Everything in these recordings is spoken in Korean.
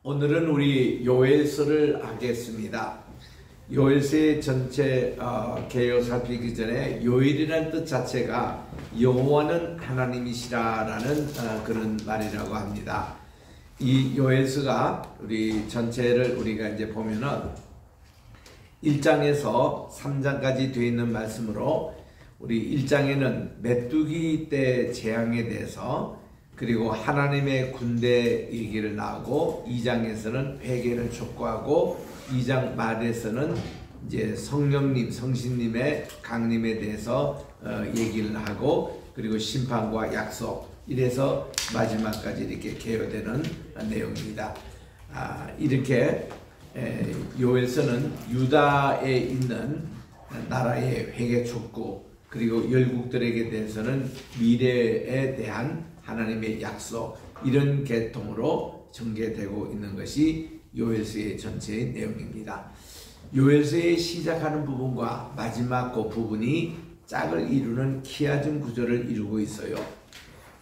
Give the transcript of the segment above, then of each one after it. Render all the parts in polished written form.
오늘은 우리 요엘서를 하겠습니다. 요엘서의 전체 개요 살피기 전에 요엘이라는 뜻 자체가 여호와는 하나님이시라라는 그런 말이라고 합니다. 이 요엘서가 우리 전체를 우리가 이제 보면은 1장에서 3장까지 되어 있는 말씀으로 우리 1장에는 메뚜기 때 재앙에 대해서 그리고 하나님의 군대 얘기를 나오고 2장에서는 회개를 촉구하고 2장 말에서는 이제 성령님, 성신님의 강림에 대해서 얘기를 하고 그리고 심판과 약속 이래서 마지막까지 이렇게 개요되는 내용입니다. 이렇게 요엘서는 유다에 있는 나라의 회개 촉구 그리고 열국들에게 대해서는 미래에 대한 하나님의 약속 이런 계통으로 전개되고 있는 것이 요엘서의 전체의 내용입니다. 요엘서의 시작하는 부분과 마지막 그 부분이 짝을 이루는 키아즘 구조를 이루고 있어요.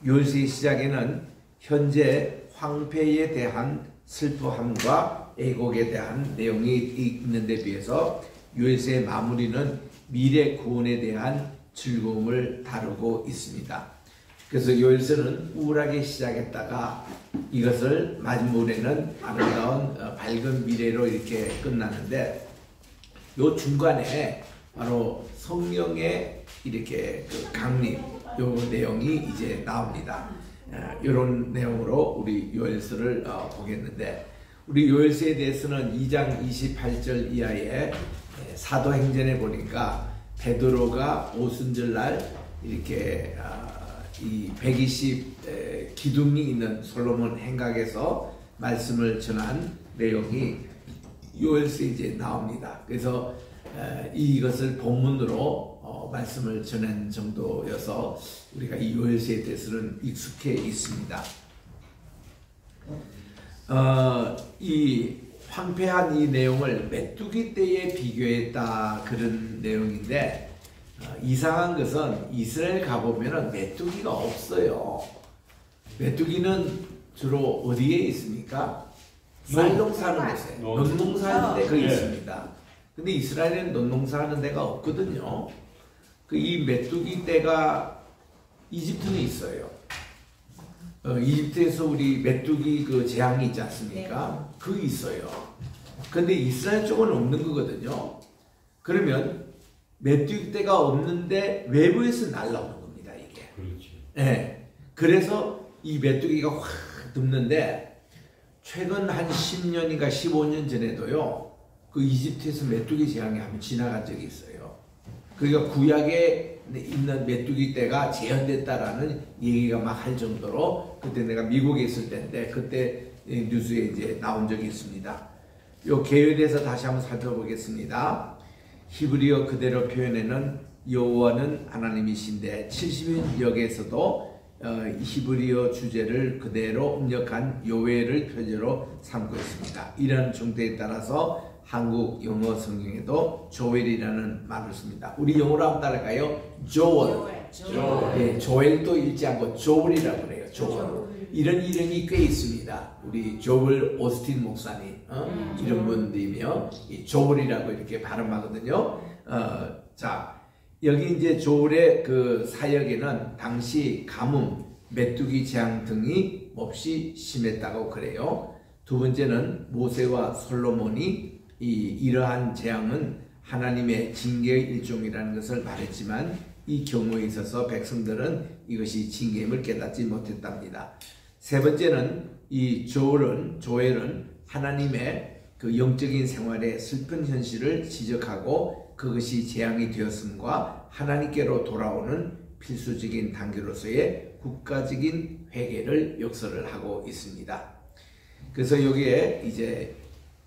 요엘서의 시작에는 현재 황폐에 대한 슬퍼함과 애곡에 대한 내용이 있는 데 비해서 요엘서의 마무리는 미래 구원에 대한 즐거움을 다루고 있습니다. 그래서 요엘서는 우울하게 시작했다가 이것을 마지막에는 아름다운 밝은 미래로 이렇게 끝나는데 요 중간에 바로 성령의 이렇게 그 강림 요 내용이 이제 나옵니다. 이런 내용으로 우리 요엘서를 보겠는데 우리 요엘서에 대해서는 2장 28절 이하에 사도행전에 보니까 베드로가 오순절날 이렇게 이 120 기둥이 있는 솔로몬 행각에서 말씀을 전한 내용이 요엘서에 이제 나옵니다. 그래서 이것을 본문으로 말씀을 전한 정도여서 우리가 이 요엘서에 대해서는 익숙해 있습니다. 이 황폐한 이 내용을 메뚜기 때에 비교했다 그런 내용인데 이상한 것은 이스라엘 가보면 메뚜기가 없어요. 메뚜기는 주로 어디에 있습니까? 쌀농사하는 곳에 논농사하는 데가 있습니다. 근데 이스라엘에는 논농사하는 데가 없거든요. 이 메뚜기 떼가 이집트는 있어요. 이집트에서 우리 메뚜기 그 재앙이 있지 않습니까? 그 있어요. 근데 이스라엘 쪽은 없는 거거든요. 그러면 메뚜기 떼가 없는데 외부에서 날라오는 겁니다, 이게. 그렇지. 네. 그래서 이 메뚜기가 확 듭는데 최근 한 10년인가 15년 전에도요. 그 이집트에서 메뚜기 재앙이 한번 지나간 적이 있어요. 그러니까 구약에 있는 메뚜기 떼가 재현됐다라는 얘기가 막 할 정도로 그때 내가 미국에 있을 때인데 그때 뉴스에 이제 나온 적이 있습니다. 요 개요에 대해서 다시 한번 살펴보겠습니다. 히브리어 그대로 표현에는 여호와는 하나님이신데 70역에서도 히브리어 주제를 그대로 음력한 요엘을 표제로 삼고 있습니다. 이런 중대에 따라서 한국 영어 성경에도 조엘이라는 말을 씁니다. 우리 영어로 한번 따라가요. 조엘. 네, 조엘도 읽지 않고 조엘이라고 그래요. 조엘. 이런 이름이 꽤 있습니다. 우리 조엘 오스틴 목사님 이런 분들이며 조엘이라고 이렇게 발음하거든요. 자, 여기 이제 조엘의 그 사역에는 당시 가뭄, 메뚜기 재앙 등이 몹시 심했다고 그래요. 두 번째는 모세와 솔로몬이 이러한 재앙은 하나님의 징계의 일종이라는 것을 말했지만 이 경우에 있어서 백성들은 이것이 징계임을 깨닫지 못했답니다. 세 번째는 이 조엘은 하나님의 그 영적인 생활의 슬픈 현실을 지적하고 그것이 재앙이 되었음과 하나님께로 돌아오는 필수적인 단계로서의 국가적인 회개를 역설을 하고 있습니다. 그래서 여기에 이제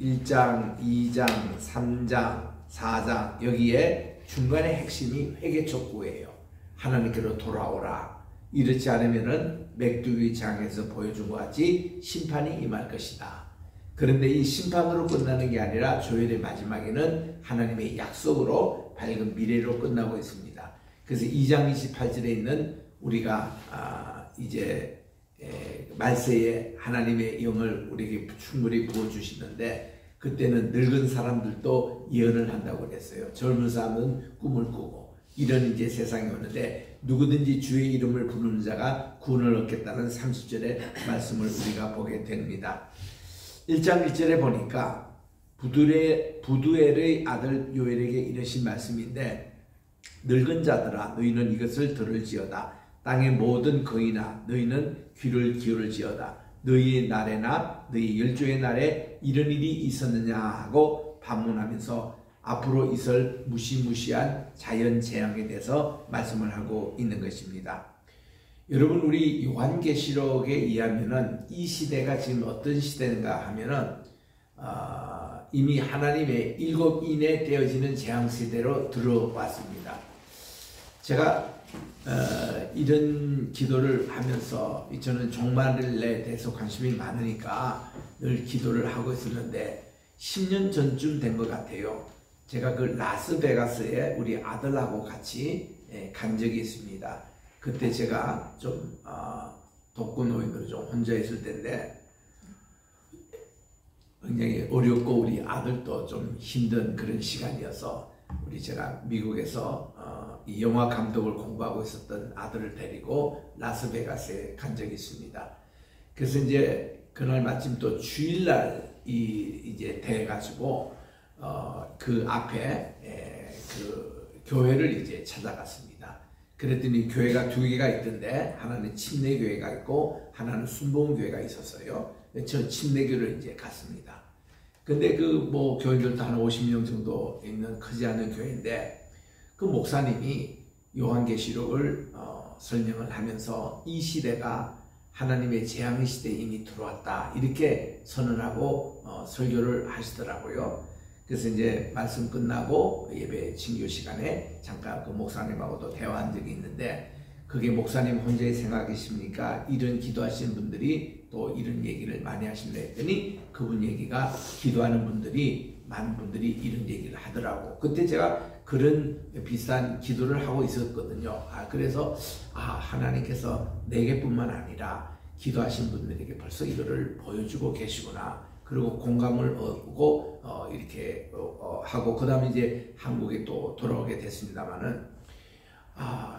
1장, 2장, 3장, 4장 여기에 중간의 핵심이 회개 촉구예요. 하나님께로 돌아오라. 이렇지 않으면은 메뚜기 장에서 보여준 것 같이 심판이 임할 것이다. 그런데 이 심판으로 끝나는 게 아니라 조엘의 마지막에는 하나님의 약속으로 밝은 미래로 끝나고 있습니다. 그래서 2장 28절에 있는 우리가 이제 말세에 하나님의 영을 우리에게 충분히 부어주시는데 그때는 늙은 사람들도 예언을 한다고 그랬어요. 젊은 사람은 꿈을 꾸고 이런 이제 세상이 오는데 누구든지 주의 이름을 부르는 자가 구원을 얻겠다는 30절의 말씀을 우리가 보게 됩니다. 1장 1절에 보니까 부두엘의 아들 요엘에게 이르신 말씀인데 늙은 자들아 너희는 이것을 들을지어다. 땅의 모든 거인아 너희는 귀를 기울일지어다. 너희의 날에나 너희 열조의 날에 이런 일이 있었느냐 하고 반문하면서 앞으로 있을 무시무시한 자연재앙에 대해서 말씀을 하고 있는 것입니다. 여러분 우리 요한계시록에 의하면은 이 시대가 지금 어떤 시대인가 하면은 이미 하나님의 7인에 떼어지는 재앙시대로 들어왔습니다. 제가 이런 기도를 하면서 저는 종말에 대해서 관심이 많으니까 늘 기도를 하고 있었는데 10년 전쯤 된 것 같아요. 제가 그 라스베가스에 우리 아들하고 같이 간 적이 있습니다. 그때 제가 좀 독거노인으로 좀 혼자 있을 때인데 굉장히 어렵고 우리 아들도 좀 힘든 그런 시간이어서 제가 미국에서 이 영화 감독을 공부하고 있었던 아들을 데리고 라스베가스에 간 적이 있습니다. 그래서 이제 그날 마침 또 주일날 이제 돼가지고 그 앞에 그 교회를 이제 찾아갔습니다. 그랬더니 교회가 2개가 있던데 하나는 침례교회가 있고 하나는 순복음교회가 있었어요. 저 침례교회를 이제 갔습니다. 근데 그 뭐 교인들도 한 50명 정도 있는 크지 않은 교회인데 그 목사님이 요한계시록을 설명을 하면서 이 시대가 하나님의 재앙의 시대에 이미 들어왔다 이렇게 선언하고 설교를 하시더라고요. 그래서 이제 말씀 끝나고 예배 친교 시간에 잠깐 그 목사님하고도 대화한 적이 있는데 그게 목사님 혼자의 생각이십니까? 이런 기도하시는 분들이 또 이런 얘기를 많이 하신다 했더니 그분 얘기가 기도하는 분들이 많은 분들이 이런 얘기를 하더라고. 그때 제가 그런 비슷한 기도를 하고 있었거든요. 그래서 하나님께서 내게뿐만 아니라 기도하신 분들에게 벌써 이거를 보여주고 계시구나. 그리고 공감을 얻고 이렇게 하고 그 다음에 이제 한국에 또 돌아오게 됐습니다만은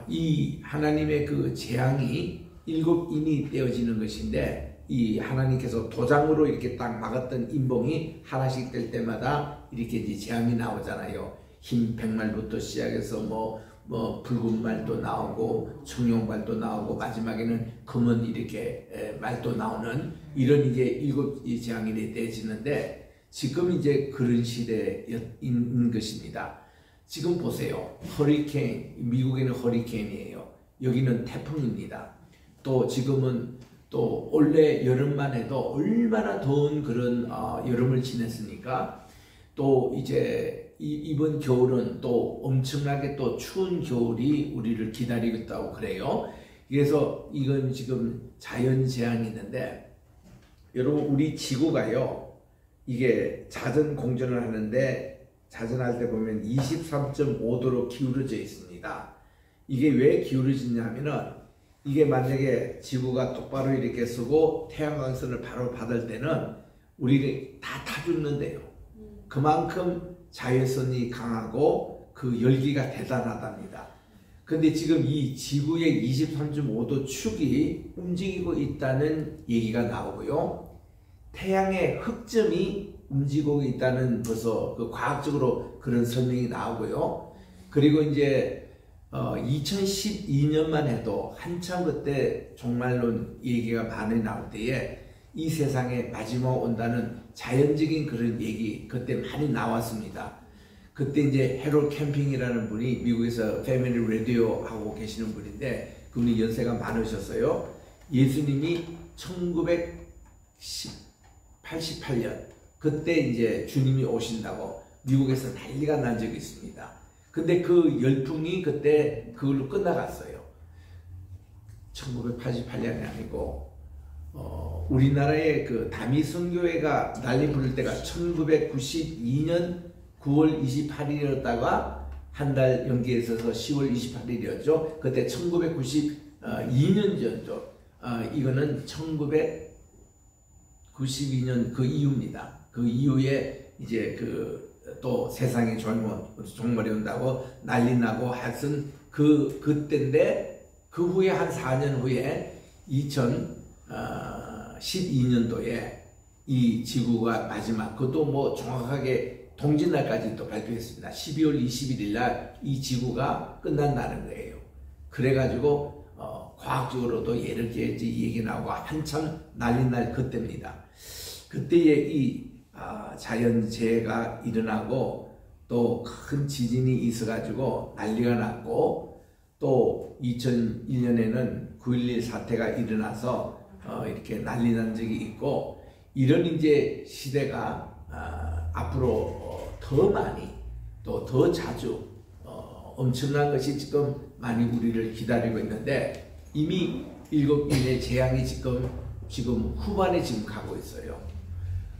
이 하나님의 그 재앙이 7인이 떼어지는 것인데 이 하나님께서 도장으로 이렇게 딱 막았던 인봉이 하나씩 될 때마다 이렇게 이제 재앙이 나오잖아요. 흰 백말부터 시작해서 뭐 붉은 말도 나오고 청룡말도 나오고 마지막에는 검은 이렇게 말도 나오는 이런 이제 7이 재앙이 떼어지는데 지금 이제 그런 시대인 것입니다. 지금 보세요. 허리케인, 미국에는 허리케인이에요. 여기는 태풍입니다. 또 지금은 또 올해 여름만 해도 얼마나 더운 그런 여름을 지냈으니까 또 이제 이번 겨울은 또 엄청나게 또 추운 겨울이 우리를 기다리고 있다고 그래요. 그래서 이건 지금 자연재앙이 있는데 여러분 우리 지구가요 이게 자전 공전을 하는데 자전할 때 보면 23.5도로 기울어져 있습니다. 이게 왜 기울어지냐면은 이게 만약에 지구가 똑바로 이렇게 서고 태양광선을 바로 받을 때는 우리가 다 죽는데요. 그만큼 자외선이 강하고 그 열기가 대단하답니다. 근데 지금 이 지구의 23.5도 축이 움직이고 있다는 얘기가 나오고요. 태양의 흑점이 움직이고 있다는 벌써 그 과학적으로 그런 설명이 나오고요. 그리고 이제 2012년만 해도 한참 그때 종말론 얘기가 많이 나올 때에 이 세상에 마지막 온다는 자연적인 그런 얘기 그때 많이 나왔습니다. 그때 이제 해롤 캠핑이라는 분이 미국에서 패밀리 라디오 하고 계시는 분인데 그분이 연세가 많으셨어요. 예수님이 1988년 그때 이제 주님이 오신다고 미국에서 난리가 난 적이 있습니다. 근데 그 열풍이 그때 그걸로 끝나갔어요. 1988년이 아니고 우리나라의 그 다미 선교회가 난리 부를 때가 1992년 9월 28일이었다가 한 달 연기해서 10월 28일이었죠. 그때 1992년 전죠. 이거는 1992년 그 이후입니다. 그 이후에 이제 또 세상에 종말이 온다고 난리 나고 하여튼 그때인데 그 후에 한 4년 후에 2012년도에 이 지구가 마지막 그것도 뭐 정확하게 동짓날까지 또 발표했습니다. 12월 21일 날 이 지구가 끝난다는 거예요. 그래가지고 과학적으로도 예를 들지 얘기 나오고 한참 난리 날 그때입니다. 그때에 이 자연재해가 일어나고 또 큰 지진이 있어가지고 난리가 났고 또 2001년에는 9.11 사태가 일어나서 이렇게 난리 난 적이 있고 이런 이제 시대가 앞으로 더 많이 또 더 자주 엄청난 것이 지금 많이 우리를 기다리고 있는데 이미 7인의 재앙이 지금 후반에 지금 가고 있어요.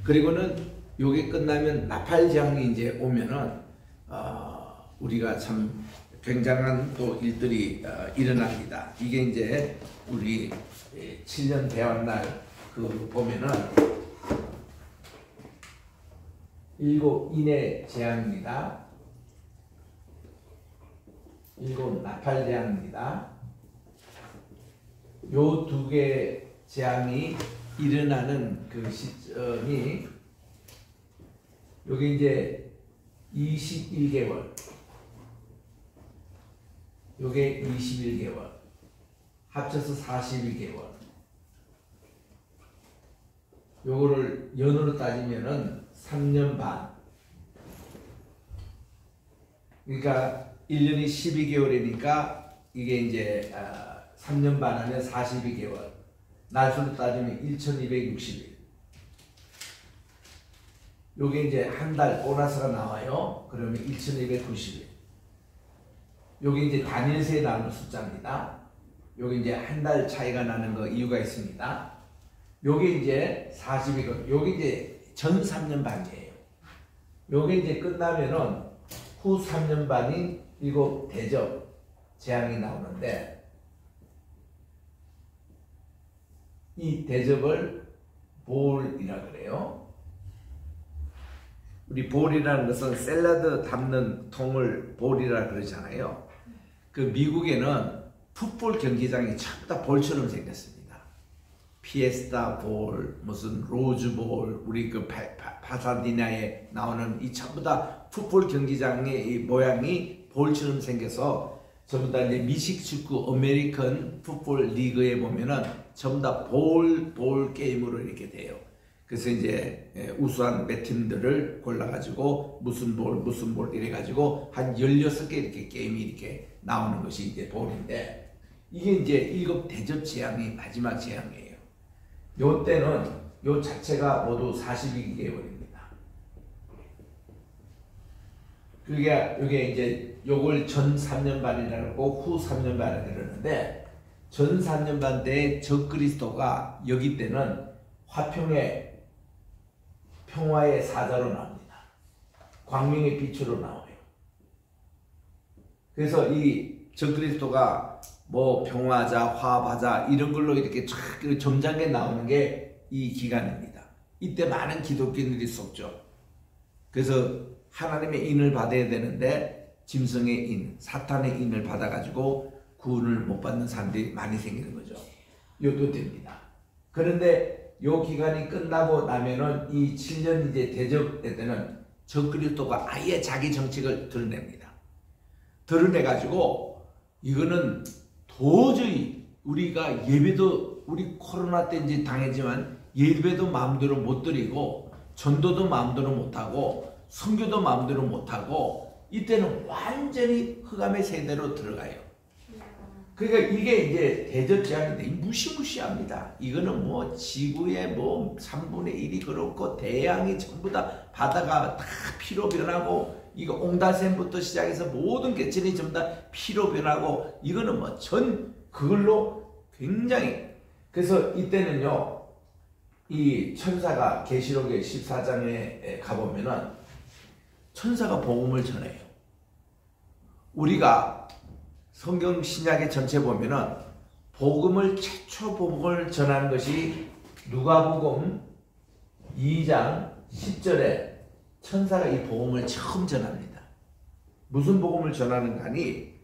그리고는 요게 끝나면 나팔 재앙이 이제 오면은 우리가 참 굉장한 또 일들이 일어납니다. 이게 이제 우리 7년 대왕날 보면은 7인의 재앙입니다. 7 나팔 재앙입니다. 요 두 개 재앙이 일어나는 그 시점이 여기 이제 21개월, 요게 21개월, 합쳐서 41개월. 요거를 연으로 따지면은 3년 반. 그러니까 1년이 12개월이니까 이게 이제 3년 반 하면 42개월. 날수로 따지면 1260일. 요게 이제 한 달 보너스가 나와요. 그러면 1290일. 요게 이제 단일세에 나오는 숫자입니다. 요게 이제 한 달 차이가 나는 거 이유가 있습니다. 요게 이제 40이거든요. 요게 이제 전 3년 반이에요. 요게 이제 끝나면은 후 3년 반인 7 대접 재앙이 나오는데 이 대접을 볼이라 그래요. 우리 볼이라는 것은 샐러드 담는 통을 볼이라 그러잖아요. 그 미국에는 풋볼 경기장이 전부 다 볼처럼 생겼습니다. 피에스타 볼, 무슨 로즈 볼, 우리 그 파사디나에 나오는 이 전부 다 풋볼 경기장의 이 모양이 볼처럼 생겨서 전부 다 이제 미식 축구 어메리칸 풋볼 리그에 보면은 전부 다 볼 게임으로 이렇게 돼요. 그래서 이제 우수한 몇 팀들을 골라가지고 무슨 볼 이래가지고 한 16개 이렇게 게임이 이렇게 나오는 것이 이제 볼인데 이게 이제 7 대접 재앙이 마지막 재앙이에요. 요 때는 요 자체가 모두 42개월입니다. 그게 이제 요걸 전 3년 반이라고 후 3년 반이라고 그러는데 전 3년 반 때 적그리스도가 여기 때는 화평의 평화의 사자로 나옵니다. 광명의 빛으로 나와요. 그래서 이 적그리스도가 뭐 평화자, 화합하자 이런 걸로 이렇게 쫙 점잖게 나오는 게 이 기간입니다. 이때 많은 기독교인들이 속죠. 그래서 하나님의 인을 받아야 되는데 짐승의 인, 사탄의 인을 받아가지고 구원을 못 받는 사람들이 많이 생기는 거죠. 요도 됩니다. 그런데 요 기간이 끝나고 나면은 이 7년 이제 대접 때는 적그리스도가 아예 자기 정책을 드러냅니다. 드러내가지고 이거는 도저히 우리가 예배도 우리 코로나 때 이제 당했지만 예배도 마음대로 못 드리고 전도도 마음대로 못하고 선교도 마음대로 못하고 이때는 완전히 흑암의 세대로 들어가요. 그러니까 이게 이제 대접 재앙인데 무시무시합니다. 이거는 뭐 지구의 뭐 3분의 1이 그렇고 대양이 전부 다 바다가 다 피로 변하고 이거 옹달샘부터 시작해서 모든 개천이 전부 다 피로 변하고 이거는 뭐 그걸로 굉장히 그래서 이때는요 이 천사가 계시록의 14장에 가보면은 천사가 복음을 전해요. 우리가 성경 신약의 전체 보면은 복음을 최초 복음을 전하는 것이 누가복음 2장 10절에 천사가 이 복음을 처음 전합니다. 무슨 복음을 전하는가 하니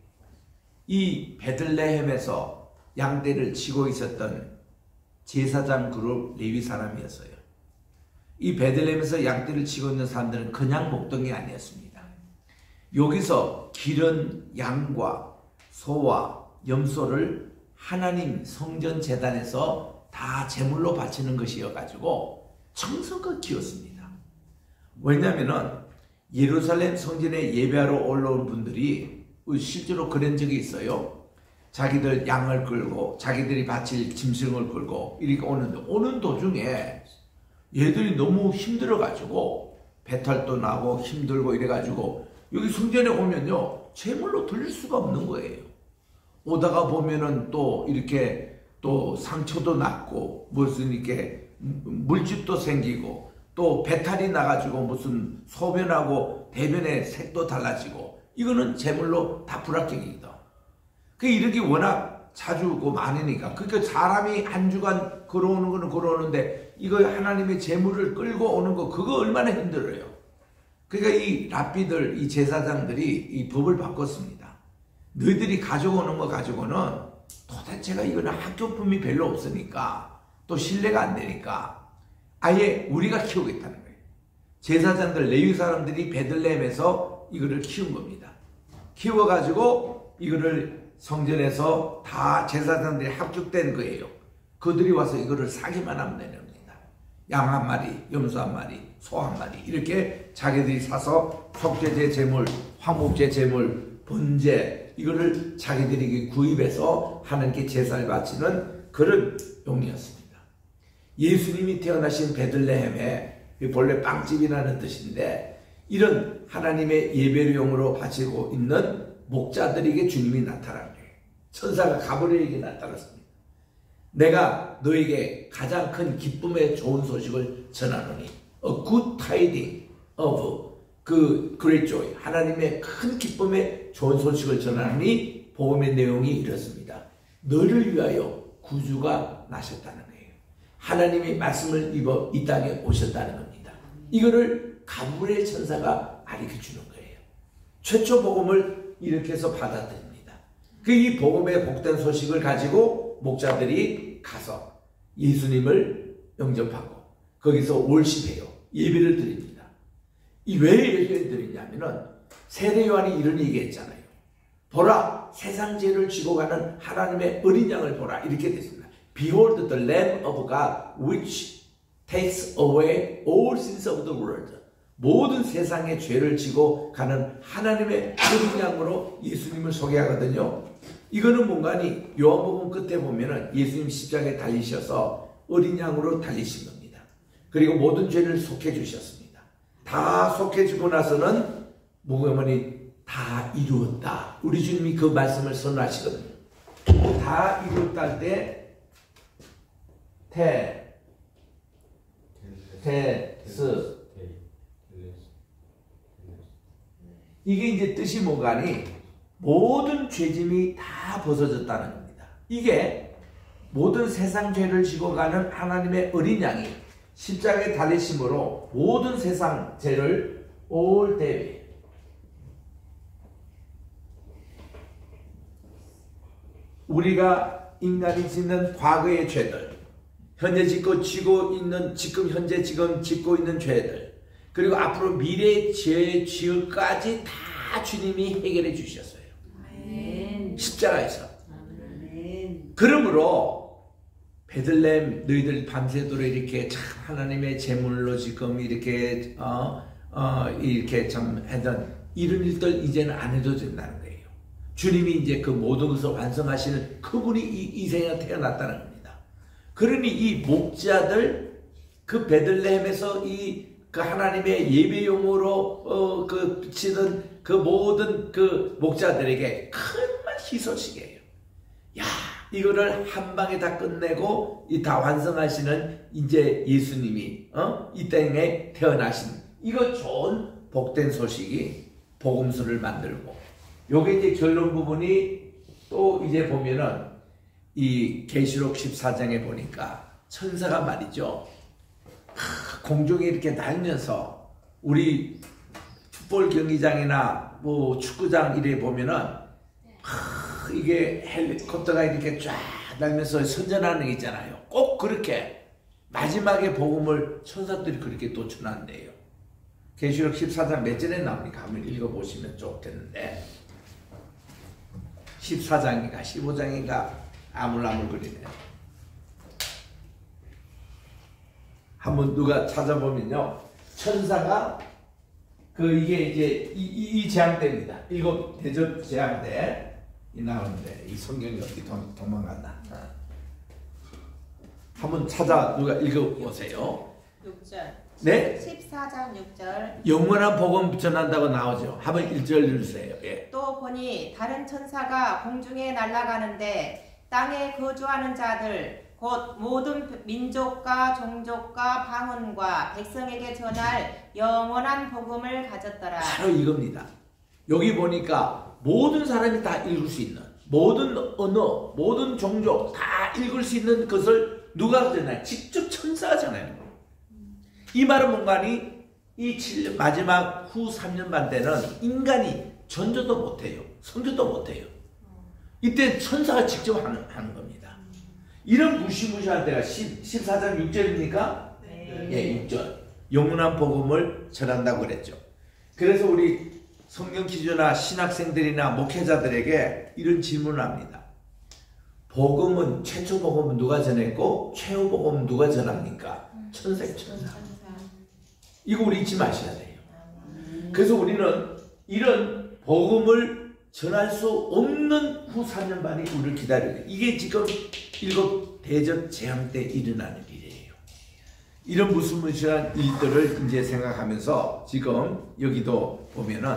이 베들레헴에서 양떼를 치고 있었던 제사장 그룹 레위 사람이었어요. 이 베들레헴에서 양떼를 치고 있는 사람들은 그냥 목동이 아니었습니다. 여기서 기른 양과 소와 염소를 하나님 성전 제단에서 다 제물로 바치는 것이어가지고 정성껏 키웠습니다. 왜냐하면은 예루살렘 성전에 예배하러 올라온 분들이 실제로 그런 적이 있어요. 자기들 양을 끌고 자기들이 바칠 짐승을 끌고 이렇게 오는 도중에 얘들이 너무 힘들어가지고 배탈도 나고 힘들고 이래가지고 여기 성전에 오면요 제물로 돌릴 수가 없는 거예요. 오다가 보면은 또 이렇게 또 상처도 났고 무슨 이렇게 물집도 생기고 또 배탈이 나가지고 무슨 소변하고 대변의 색도 달라지고 이거는 제물로 다 불합격이다. 그 이렇게 워낙 자주 많으니까 그러니까 사람이 한 주간 걸어오는 거는 걸어오는데 이거 하나님의 제물을 끌고 오는 거 그거 얼마나 힘들어요. 그러니까 이 랍비들 이 제사장들이 이 법을 바꿨습니다. 너희들이 가져오는 거 가지고는 도대체가 이거는 학교품이 별로 없으니까 또 신뢰가 안 되니까 아예 우리가 키우겠다는 거예요. 제사장들 레위 사람들이 베들레헴에서 이거를 키운 겁니다. 키워가지고 이거를 성전에서 다 제사장들이 합격된 거예요. 그들이 와서 이거를 사기만 하면 되는 겁니다. 양 한 마리, 염소 한 마리, 소 한 마리 이렇게 자기들이 사서 속죄제 제물, 화목제 제물, 번제 이거를 자기들이 구입해서 하나님께 제사를 바치는 그런 용이었습니다. 예수님이 태어나신 베들레헴에 본래 빵집이라는 뜻인데 이런 하나님의 예배용으로 바치고 있는 목자들에게 주님이 나타난 거예요. 천사가 가브리엘에게 나타났습니다. 내가 너에게 가장 큰 기쁨의 좋은 소식을 전하노니 A good tidings of 그 great joy 하나님의 큰 기쁨의 좋은 소식을 전하니 복음의 내용이 이렇습니다. 너를 위하여 구주가 나셨다는 거예요. 하나님의 말씀을 입어 이 땅에 오셨다는 겁니다. 이거를 가브리엘 천사가 가르쳐 주는 거예요. 최초 복음을 이렇게 해서 받아들입니다. 이 복음의 복된 소식을 가지고 목자들이 가서 예수님을 영접하고 거기서 월십해요. 예배를 드립니다. 이 왜 예배를 드리냐면은 세례 요한이 이런 얘기했잖아요. 보라 세상 죄를 지고 가는 하나님의 어린 양을 보라 이렇게 됐습니다. Behold the Lamb of God which takes away all sins of the world. 모든 세상의 죄를 지고 가는 하나님의 어린 양으로 예수님을 소개하거든요. 이거는 뭔가니 요한복음 끝에 보면은 예수님 십자가에 달리셔서 어린 양으로 달리신 겁니다. 그리고 모든 죄를 속해 주셨습니다. 다 속해 주고 나서는 뭐냐면 다 이루었다. 우리 주님이 그 말씀을 선언하시거든요. 다 이루었다 할 때 이게 이제 뜻이 뭐가니 모든 죄짐이 다 벗어졌다는 겁니다. 이게 모든 세상 죄를 지고 가는 하나님의 어린 양이 십자가에 달리심으로 모든 세상 죄를 all day 우리가 인간이 짓는 과거의 죄들 현재 지고 있는 지금 짓고 있는 죄들 그리고 앞으로 미래의 죄 지을까지 다 주님이 해결해 주셨어요. 아멘. 십자가에서. 아멘. 그러므로 베들레헴 너희들 밤새도록 이렇게 참 하나님의 제물로 지금 이렇게 이렇게 참 하던 이런 일들 이제는 안 해도 된다는 거예요. 주님이 이제 그 모든 것을 완성하시는 그분이 이 세상에 태어났다는 겁니다. 그러니 이 목자들 그 베들레헴에서 그 하나님의 예배용으로 그 치던 그 모든 그 목자들에게 큰 희소식이에요. 야, 이거를 한 방에 다 끝내고 다 완성하시는 이제 예수님이 이 땅에 태어나신 이거 좋은 복된 소식이 복음서를 만들고 요게 이제 결론 부분이 또 이제 보면은 이 계시록 14장에 보니까 천사가 말이죠. 공중에 이렇게 날면서 우리 풋볼 경기장이나 뭐 축구장 이래 보면은 이게 헬리콥터가 이렇게 쫙 날면서 선전하는 게 있잖아요. 꼭 그렇게 마지막에 복음을 천사들이 그렇게 또 전한대요. 계시록 14장 몇 절에 나오니까 한번 읽어보시면 좋겠는데 14장인가 15장인가 아물아물거리네요. 한번 누가 찾아보면요. 천사가 이게 이제 이 재앙대입니다. 7 대접 재앙대 이 나오는데 이 성경이 어디 도망갔나? 한번 찾아 누가 읽어보세요. 6절. 네? 14장 6절. 영원한 복음 전한다고 나오죠. 한번 1절 읽으세요. 예. 또 보니 다른 천사가 공중에 날아가는데 땅에 거주하는 자들 곧 모든 민족과 종족과 방언과 백성에게 전할 영원한 복음을 가졌더라. 바로 이겁니다. 여기 보니까 모든 사람이 다 읽을 수 있는 모든 언어, 모든 종족 다 읽을 수 있는 것을 누가 전하요? 직접 천사가 전하는 거예요. 이 말은 뭔가니 이 마지막 후 3년 반 때는 인간이 전도도 못해요. 선교도 못해요. 이때 천사가 직접 하는 겁니다. 이런 무시무시한 때가 14장 6절입니까? 네. 예, 6절. 영원한 복음을 전한다고 그랬죠. 그래서 우리 성경 기조나 신학생들이나 목회자들에게 이런 질문을 합니다. 복음은 최초 복음은 누가 전했고 최후 복음은 누가 전합니까? 천사. 이거 우리 잊지 마셔야 돼요. 그래서 우리는 이런 복음을 전할 수 없는 후 3년 반이 우리를 기다려요. 이게 지금 7 대접 재앙 때 일어나는 일이에요. 이런 무시무시한 일들을 이제 생각하면서 지금 여기도 보면은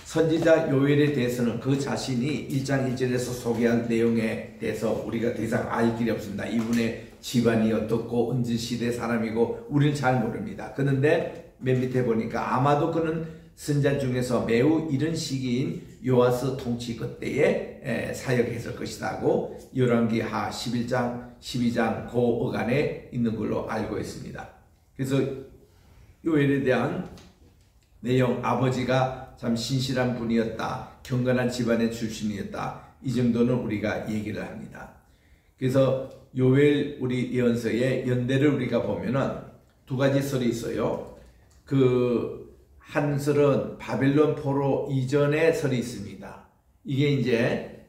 선지자 요엘에 대해서는 그 자신이 1장 1절에서 소개한 내용에 대해서 우리가 더 이상 알 길이 없습니다. 이분의 집안이 어떻고 언제 시대 사람이고 우리는 잘 모릅니다. 그런데 맨 밑에 보니까 아마도 그는 선자 중에서 매우 이른 시기인 요아스 통치 그때에 사역했을 것이다 하고 열왕기하 11장 12장 그 어간에 있는 걸로 알고 있습니다. 그래서 요엘에 대한 내용, 아버지가 참 신실한 분이었다, 경건한 집안의 출신이었다, 이 정도는 우리가 얘기를 합니다. 그래서 요엘 우리 예언서의 연대를 우리가 보면은 2가지 설이 있어요. 한 설은 바벨론 포로 이전의 설이 있습니다. 이게 이제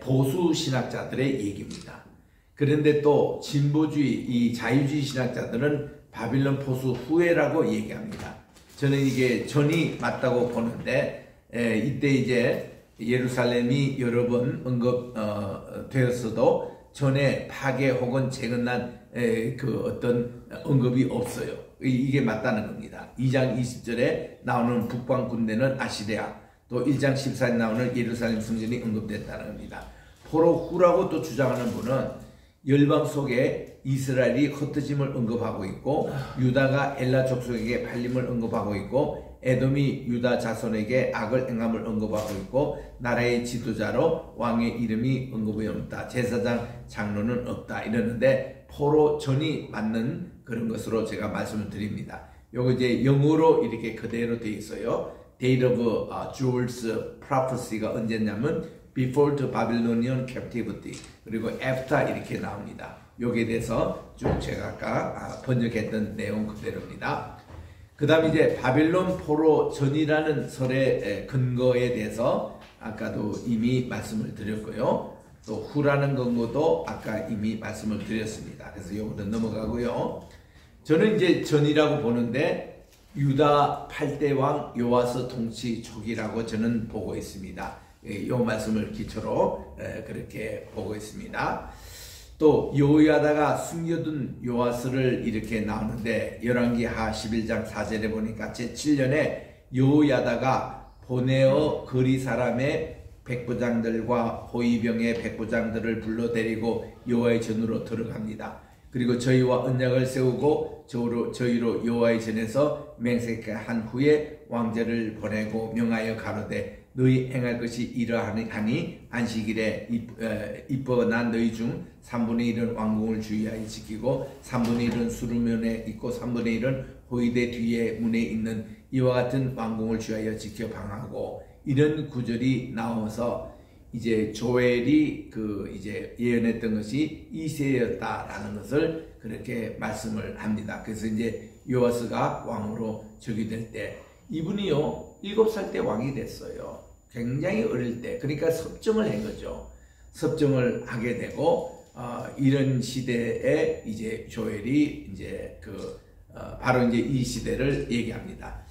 보수 신학자들의 얘기입니다. 그런데 또 진보주의, 이 자유주의 신학자들은 바빌론 포수 후회라고 얘기합니다. 저는 이게 전이 맞다고 보는데 이때 이제 예루살렘이 여러 번 언급되었어도 전에 파괴 혹은 재건난 어떤 언급이 없어요. 이게 맞다는 겁니다. 2장 20절에 나오는 북방 군대는 아시리아, 또 1장 14절에 나오는 예루살렘 성전이 언급됐다는 겁니다. 포로 후라고 또 주장하는 분은 열방 속에 이스라엘이 흩어짐을 언급하고 있고 유다가 엘라 족속에게 팔림을 언급하고 있고 에돔이 유다 자손에게 악을 행함을 언급하고 있고 나라의 지도자로 왕의 이름이 언급이 없다. 제사장 장로는 없다. 이러는데 포로 전이 맞는 그런 것으로 제가 말씀을 드립니다. 요거 이제 영어로 이렇게 그대로 되어 있어요. Date of Joel's prophecy가 언제냐면 Before the Babylonian captivity 그리고 After 이렇게 나옵니다. 여기에 대해서 쭉 제가 아까 번역했던 내용 그대로입니다. 그 다음에 이제 바벨론 포로 전이라는 설의 근거에 대해서 아까도 이미 말씀을 드렸고요. 또 후라는 근거도 아까 이미 말씀을 드렸습니다. 그래서 요거는 넘어가고요. 저는 이제 전이라고 보는데 유다 8대 왕 요아스 통치 초기라고 저는 보고 있습니다. 이 말씀을 기초로 그렇게 보고 있습니다. 또 여호야다가 숨겨둔 요아스를 이렇게 나오는데 열왕기하 11장 4절에 보니까 제7년에 여호야다가 보네어 거리 사람의 백부장들과 호위병의 백부장들을 불러 데리고 여호와의 전으로 들어갑니다. 그리고 저희와 언약을 세우고 저희로 여호와의 전에서 맹세한 후에 왕제를 보내고 명하여 가로되 너희 행할 것이 이러하니 안식일에 이뻐 난 너희 중 3분의 1은 왕궁을 주의하여 지키고 3분의 1은 수르면에 있고 3분의 1은 호위대 뒤에 문에 있는 이와 같은 왕궁을 주의하여 지켜 방하고, 이런 구절이 나오면서 이제 조엘이 이제 예언했던 것이 이새였다라는 것을 그렇게 말씀을 합니다. 그래서 이제 요아스가 왕으로 즉위될 때 이분이요 7살 때 왕이 됐어요. 굉장히 어릴 때. 그러니까 섭정을 한 거죠. 섭정을 하게 되고 이런 시대에 이제 조엘이 이제 바로 이제 이 시대를 얘기합니다.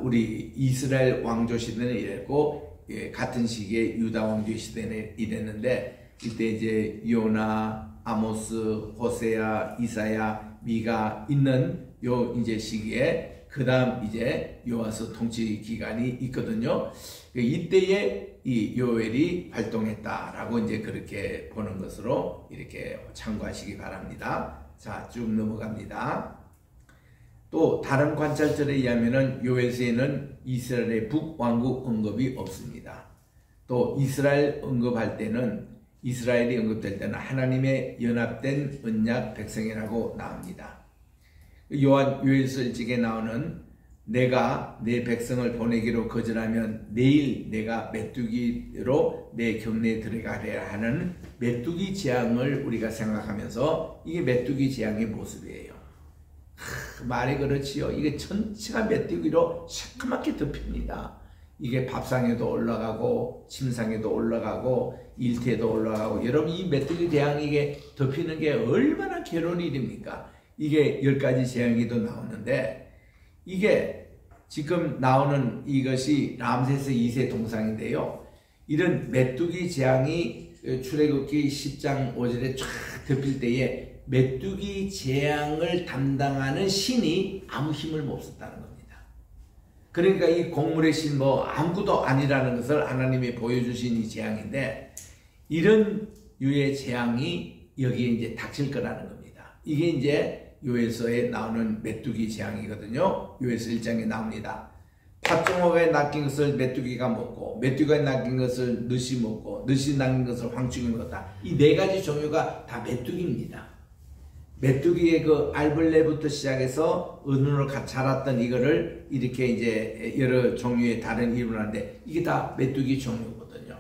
우리 이스라엘 왕조 시대는 이랬고, 같은 시기에 유다 왕조 시대는 이랬는데, 이때 이제 요나, 아모스, 호세야, 이사야, 미가 있는 요 이제 시기에 그 다음 이제 요아스 통치 기간이 있거든요. 이때에 이 요엘이 활동했다라고 이제 그렇게 보는 것으로 이렇게 참고하시기 바랍니다. 자, 쭉 넘어갑니다. 또 다른 관찰절에 의하면은 요엘서에는 이스라엘의 북왕국 언급이 없습니다. 또 이스라엘 언급할 때는, 이스라엘이 언급될 때는 하나님의 연합된 언약 백성이라고 나옵니다. 요엘서 1장에 나오는 내가 내 백성을 보내기로 거절하면 내일 내가 메뚜기로 내 곁내에 들어가려 하는 메뚜기 재앙을 우리가 생각하면서, 이게 메뚜기 재앙의 모습이에요. 말이 그렇지요. 이게 전체가 메뚜기로 시커멓게 덮입니다. 이게 밥상에도 올라가고 침상에도 올라가고 일태에도 올라가고, 여러분 이 메뚜기 재앙이 이게 덮이는 게 얼마나 괴로운 일입니까? 이게 10가지 재앙이도 나오는데, 이게 지금 나오는 이것이 람세스 2세 동상인데요. 이런 메뚜기 재앙이 출애굽기 10장 5절에 쫙 덮일 때에 메뚜기 재앙을 담당하는 신이 아무 힘을 못 썼다는 겁니다. 그러니까 이 곡물의 신 아무것도 아니라는 것을 하나님이 보여주신 이 재앙인데, 이런 유의 재앙이 여기에 이제 닥칠 거라는 겁니다. 이게 이제 요엘서에 나오는 메뚜기 재앙이거든요. 요엘서 1장에 나옵니다. 팥종옥에 낚인 것을 메뚜기가 먹고, 메뚜기가 낚인 것을 늑이 먹고, 늑이 낚인 것을 황충이 먹었다. 이 4가지 종류가 다 메뚜기입니다. 메뚜기의 알벌레부터 시작해서 은으로 자랐던 이거를 이렇게 이제 여러 종류의 다른 이름을 하는데, 이게 다 메뚜기 종류거든요.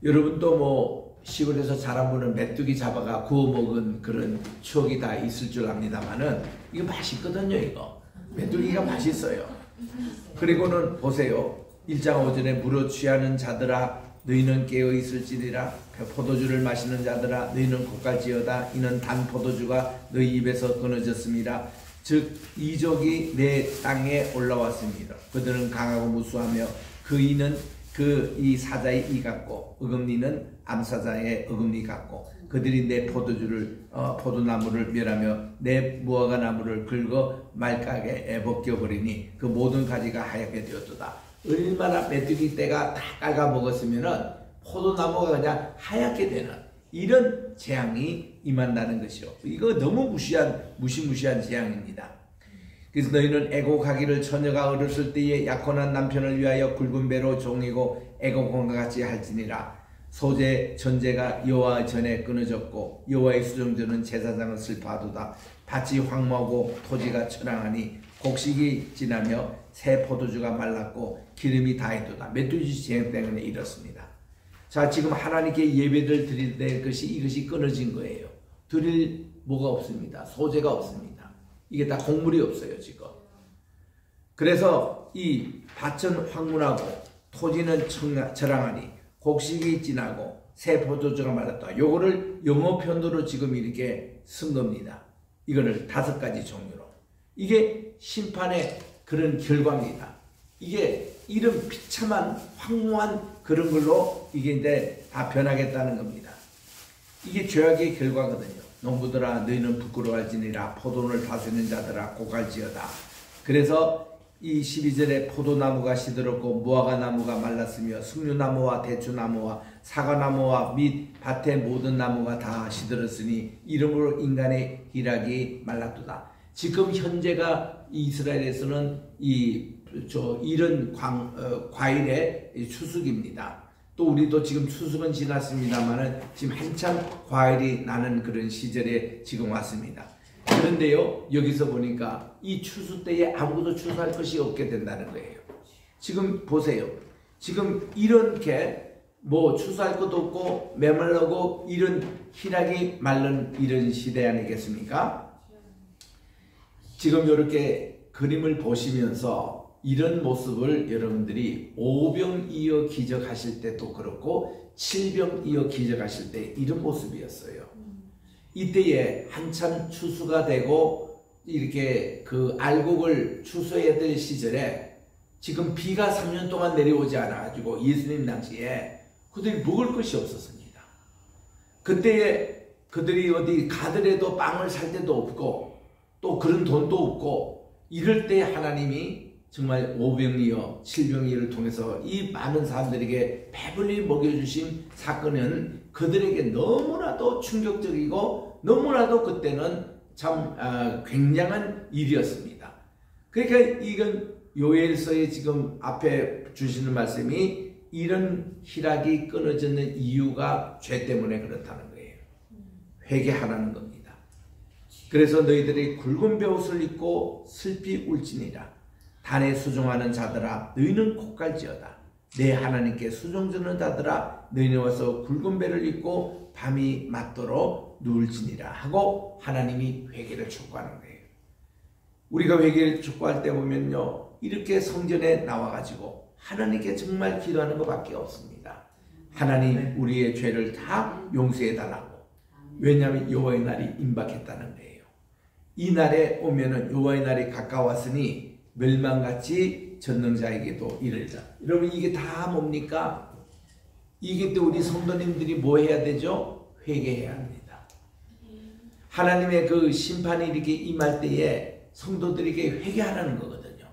여러분도 시골에서 자란 분은 메뚜기 잡아가 구워 먹은 그런 추억이 다 있을 줄 압니다만은, 이거 맛있거든요. 이거 메뚜기가 맛있어요. 그리고는 보세요. 1장 5절에 물어 취하는 자들아 너희는 깨어 있을지니라. 포도주를 마시는 자들아 너희는 곶갈지어다. 이는 단 포도주가 너희 입에서 끊어졌습니다. 즉 이족이 내 땅에 올라왔습니다. 그들은 강하고 무수하며 그 이는 이 사자의 이 같고 어금니는 암사자의 어금니 같고, 그들이 내 포도나무를 멸하며 내 무화과 나무를 긁어 말가게 벗겨버리니 그 모든 가지가 하얗게 되었도다. 얼마나 메뚜기 떼가 다 깔아 먹었으면은 포도나무가 그냥 하얗게 되는 이런 재앙이 임한다는 것이요. 이거 너무 무시무시한 재앙입니다. 그래서 너희는 애곡하기를 처녀가 어렸을 때에 약혼한 남편을 위하여 굵은 배로 종이고 애곡함과 같이 할지니라. 소재 전제가 여호와 전에 끊어졌고 여호와의 수종전은 제사장을 슬퍼하도다. 밭이 황무하고 토지가 처량하니 곡식이 지나며 새 포도주가 말랐고 기름이 다했도다. 메뚜기 재앙 때문에 이렇습니다. 자, 지금 하나님께 예배를 드릴 때 이것이 끊어진 거예요. 드릴 뭐가 없습니다. 소재가 없습니다. 이게 다 곡물이 없어요 지금. 그래서 이 밭은 황무하고 토지는 처량하니 곡식이 지나고 새 포도주가 말랐다. 요거를 영어 편도로 지금 이렇게 쓴 겁니다. 이거를 5가지 종류로. 이게 심판의 그런 결과입니다. 이게 이런 비참한 황무한 그런 걸로 이게 이제 다 변하겠다는 겁니다. 이게 죄악의 결과거든요. 농부들아 너희는 부끄러워할지니라. 포도를 다스리는 자들아 고갈지어다. 그래서 이 12절에 포도나무가 시들었고 무화과 나무가 말랐으며 석류나무와 대추나무와 사과나무와 및 밭의 모든 나무가 다 시들었으니 이러므로 인간의 희락이 말랐도다. 지금 현재가 이스라엘에서는 이런 과일의 추수기입니다. 또 우리도 지금 추수는 지났습니다만은 지금 한참 과일이 나는 그런 시절에 지금 왔습니다. 그런데요, 여기서 보니까 이 추수 때에 아무것도 추수할 것이 없게 된다는 거예요. 지금 보세요. 지금 이렇게 뭐 추수할 것도 없고 메말라고 이런 희락이 마른 이런 시대 아니겠습니까? 지금 이렇게 그림을 보시면서 이런 모습을 여러분들이 오병이어 기적하실 때도 그렇고 칠병이어 기적하실 때 이런 모습이었어요. 이때에 한참 추수가 되고 이렇게 그 알곡을 추수해야 될 시절에 지금 비가 3년 동안 내려오지 않아가지고 예수님 당시에 그들이 먹을 것이 없었습니다. 그때에 그들이 어디 가더라도 빵을 살 데도 없고 또 그런 돈도 없고 이럴 때 하나님이 정말 오병이어 칠병이어를 통해서 이 많은 사람들에게 배불리 먹여주신 사건은 그들에게 너무나도 충격적이고 너무나도 그때는 참 굉장한 일이었습니다. 그러니까 이건 요엘서에 지금 앞에 주시는 말씀이 이런 희락이 끊어지는 이유가 죄 때문에 그렇다는 거예요. 회개하라는 겁니다. 그래서 너희들이 굵은 베옷을 입고 슬피 울지니라. 단에 수종하는 자들아 너희는 콧갈지어다. 내 하나님께 수종주는 자들아 너희는 와서 굵은 배를 입고 밤이 맞도록 누울지니라 하고 하나님이 회개를 촉구하는 거예요. 우리가 회개를 촉구할 때 보면요, 이렇게 성전에 나와가지고 하나님께 정말 기도하는 것밖에 없습니다. 하나님 우리의 죄를 다 용서해 달라고. 왜냐하면 여호와의 날이 임박했다는 거예요. 이 날에 오면은 여호와의 날이 가까웠으니 멸망같이 전능자에게도 이르리라. 여러분 이게 다 뭡니까? 이게 또 우리 성도님들이 뭐 해야 되죠? 회개해야 합니다. 하나님의 그 심판이 이렇게 임할 때에 성도들에게 회개하라는 거거든요.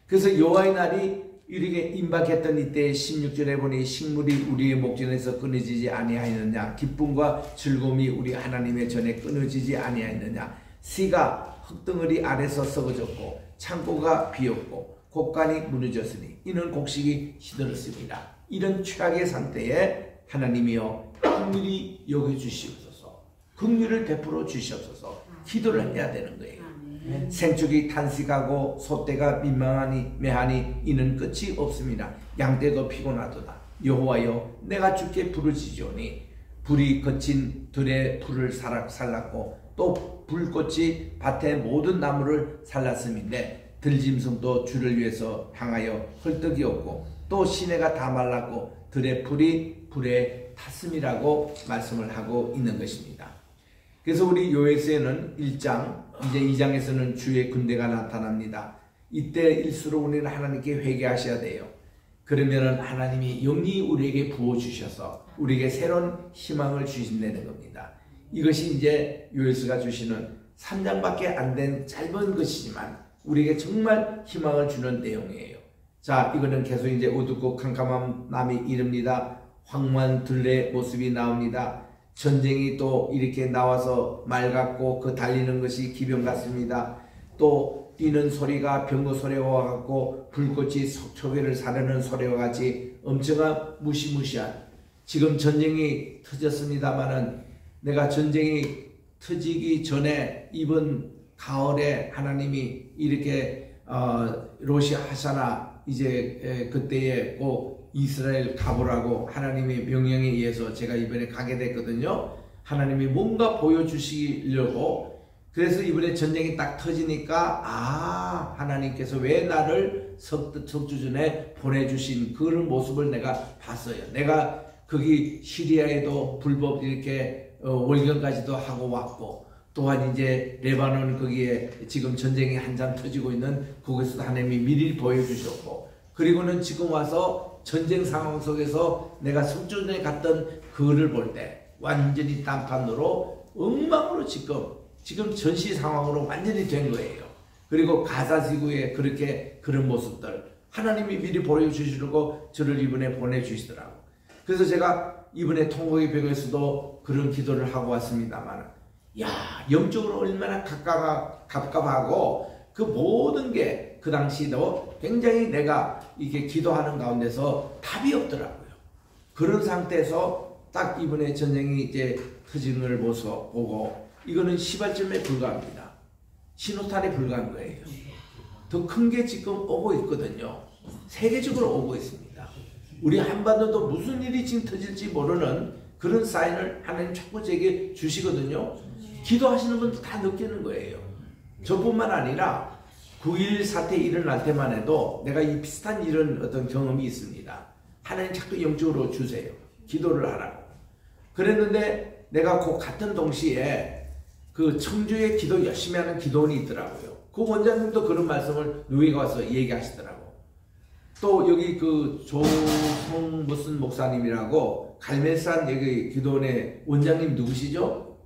그래서 여호와의 날이 이렇게 임박했던 이때 16절에 보니 식물이 우리의 목전에서 끊어지지 아니하였느냐, 기쁨과 즐거움이 우리 하나님의 전에 끊어지지 아니하였느냐, 씨가 흙덩어리 아래서 썩어졌고 창고가 비었고 곡간이 무너졌으니 이는 곡식이 시들었습니다. 이런 최악의 상태에 하나님이여 긍휼히 여겨주시옵소서, 긍휼을 베풀어 주시옵소서 기도를 해야 되는 거예요. 생축이 탄식하고 소떼가 민망하니 매하니 이는 끝이 없습니다. 양떼도 피곤하도다. 여호와여 내가 주께 부르짖으오니 불이 거친 들의 불을 살랐고 또 불꽃이 밭의 모든 나무를 살랐음인데 들짐승도 주를 위해서 향하여 헐떡이 없고 또 시내가 다 말랐고 들의 풀이 불에 탔음이라고 말씀을 하고 있는 것입니다. 그래서 우리 요엘서에는 1장 이제 2장에서는 주의 군대가 나타납니다. 이때일수록 우리는 하나님께 회개하셔야 돼요. 그러면은 하나님이 영리 우리에게 부어주셔서 우리에게 새로운 희망을 주신다는 겁니다. 이것이 이제 요엘서가 주시는 3장밖에 안 된 짧은 것이지만 우리에게 정말 희망을 주는 내용이에요. 자, 이거는 계속 이제 어둡고 캄캄한 남이 이릅니다. 황무한 들의 모습이 나옵니다. 전쟁이 또 이렇게 나와서 맑았고 그 달리는 것이 기병 같습니다. 또 뛰는 소리가 병거 소리와 같고 불꽃이 석초계를 사르는 소리와 같이 엄청난 무시무시한, 지금 전쟁이 터졌습니다마는 내가 전쟁이 터지기 전에 이번 가을에 하나님이 이렇게 로시 하사나 이제 그때에 꼭 이스라엘 가보라고 하나님의 명령에 의해서 제가 이번에 가게 됐거든요. 하나님이 뭔가 보여주시려고. 그래서 이번에 전쟁이 딱 터지니까 하나님께서 왜 나를 석주 전에 보내주신 그런 모습을 내가 봤어요. 내가 거기 시리아에도 불법 이렇게 월경까지도 하고 왔고, 또한 이제 레바논 거기에 지금 전쟁이 한참 터지고 있는 거기서도 하나님이 미리 보여주셨고, 그리고는 지금 와서 전쟁 상황 속에서 내가 석주전에 갔던 그를 볼 때 완전히 딴판으로 엉망으로 지금 전시 상황으로 완전히 된 거예요. 그리고 가사 지구에 그렇게 그런 모습들 하나님이 미리 보여주시려고 저를 이번에 보내주시더라고. 그래서 제가 이번에 통곡의 벽에서도 그런 기도를 하고 왔습니다만, 야, 영적으로 얼마나 갑갑하고 그 모든 게 그 당시도 굉장히 내가 이게 기도하는 가운데서 답이 없더라고요. 그런 상태에서 딱 이번에 전쟁이 이제 터진 걸 보고 이거는 시발점에 불과합니다. 신호탄에 불과한 거예요. 더 큰 게 지금 오고 있거든요. 세계적으로 오고 있습니다. 우리 한반도도 무슨 일이 지금 터질지 모르는 그런 사인을 하나님 자꾸 제게 주시거든요. 기도하시는 분도 다 느끼는 거예요. 저뿐만 아니라 9.11 사태 일어날 때만 해도 내가 이 비슷한 이런 어떤 경험이 있습니다. 하나님 자꾸 영적으로 주세요. 기도를 하라고. 그랬는데 내가 그 같은 동시에 그 청주에 기도 열심히 하는 기도원이 있더라고요. 그 원장님도 그런 말씀을 누이가 와서 얘기하시더라고. 또 여기 그 조성 무슨 목사님이라고 갈매산 여기 기도원의 원장님 누구시죠?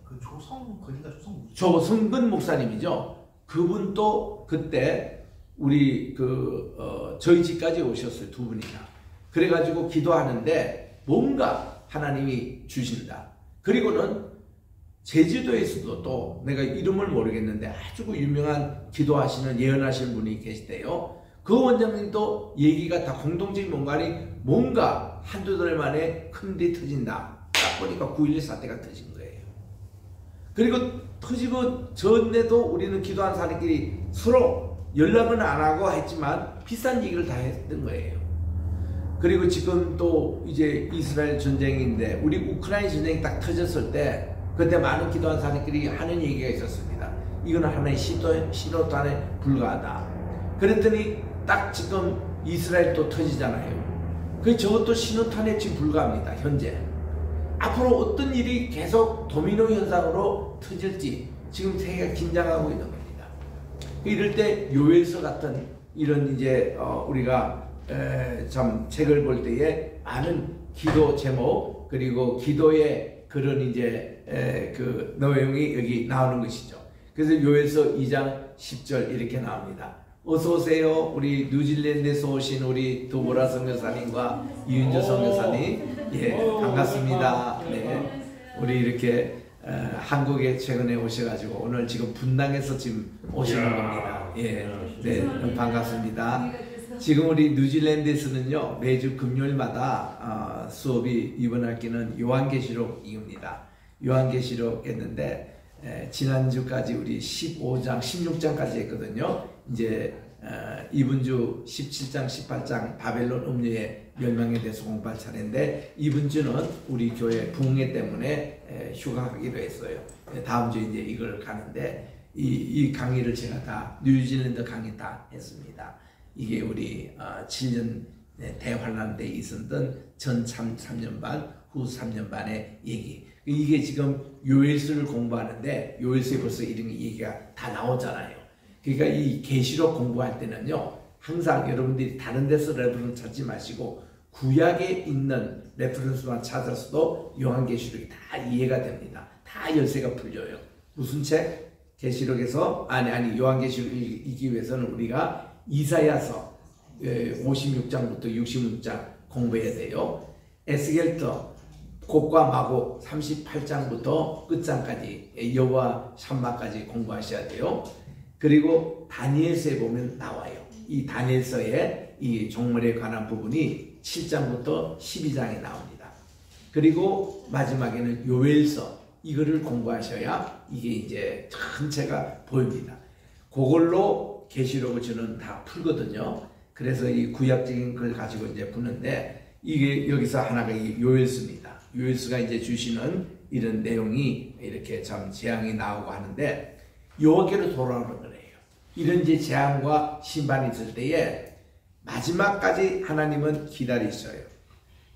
그 조성근 목사님이죠. 그분도 그때 우리 저희 집까지 오셨어요. 두 분이나. 그래가지고 기도하는데 뭔가 하나님이 주신다. 그리고는 제주도에서도 또 내가 이름을 모르겠는데 아주 유명한 기도하시는 예언하시는 분이 계시대요. 그 원장님도 얘기가 다 공동적인 뭔가 한두 달 만에 큰일이 터진다. 딱 보니까 9.11 사태가 터진 거예요. 그리고 터지고 전에도 우리는 기도한 사람끼리 서로 연락은 안 하고 했지만 비슷한 얘기를 다 했던 거예요. 그리고 지금 또 이제 이스라엘 전쟁인데 우리 우크라이나 전쟁이 딱 터졌을 때 그때 많은 기도한 사람끼리 하는 얘기가 있었습니다. 이거는 하나의 신호탄에 불과하다. 그랬더니 딱 지금 이스라엘 또 터지잖아요. 그 저것도 신호탄에 지금 불과합니다. 현재. 앞으로 어떤 일이 계속 도미노 현상으로 터질지 지금 세계가 긴장하고 있는 겁니다. 이럴 때 요엘서 같은 이런 이제 우리가 참 책을 볼 때에 많은 기도 제목 그리고 기도의 그런 이제 그 내용이 여기 나오는 것이죠. 그래서 요엘서 2장 10절 이렇게 나옵니다. 어서 오세요. 우리 뉴질랜드에서 오신 우리 도보라 선교사님과 이윤주 선교사님, 예, 반갑습니다. 네, 우리 이렇게 한국에 최근에 오셔가지고 오늘 지금 분당에서 지금 오시는 겁니다. 예, 네, 반갑습니다. 지금 우리 뉴질랜드에서는요 매주 금요일마다 수업이 이번 학기는 요한계시록입니다. 요한계시록 했는데 지난주까지 우리 15장, 16장까지 했거든요. 이제 이번 주 17장, 18장 바벨론 음녀의 멸망에 대해서 공부할 차례인데 이번 주는 우리 교회 부흥회 때문에 휴가하기로 했어요. 다음 주에 이제 이걸 가는데 이 강의를 제가 다 뉴질랜드 강의 다 했습니다. 이게 우리 7년 대환란 때 있었던 전 3년 반, 후 3년 반의 얘기. 이게 지금 요엘서를 공부하는데 요엘서에 벌써 이런 얘기가 다 나오잖아요. 그러니까 이 계시록 공부할 때는요 항상 여러분들이 다른 데서 레퍼런스 찾지 마시고 구약에 있는 레퍼런스만 찾아서도 요한계시록이 다 이해가 됩니다. 다 열쇠가 풀려요. 무슨 책? 계시록에서 아니 요한계시록 읽기 위해서는 우리가 이사야서 56장부터 66장 공부해야 돼요. 에스겔서 곡과 마곡 38장부터 끝장까지 여호와 샴마까지 공부하셔야 돼요. 그리고 다니엘서에 보면 나와요. 이 다니엘서에 이 종말에 관한 부분이 7장부터 12장에 나옵니다. 그리고 마지막에는 요엘서 이거를 공부하셔야 이게 이제 전체가 보입니다. 그걸로 계시록을 저는 다 풀거든요. 그래서 이 구약적인 걸 가지고 이제 푸는데 이게 여기서 하나가 이 요엘서입니다. 요엘서가 이제 주시는 이런 내용이 이렇게 참 재앙이 나오고 하는데 여호와께로 돌아오는 거예요. 이런 이제 재앙과 심판이 있을 때에 마지막까지 하나님은 기다리셔요.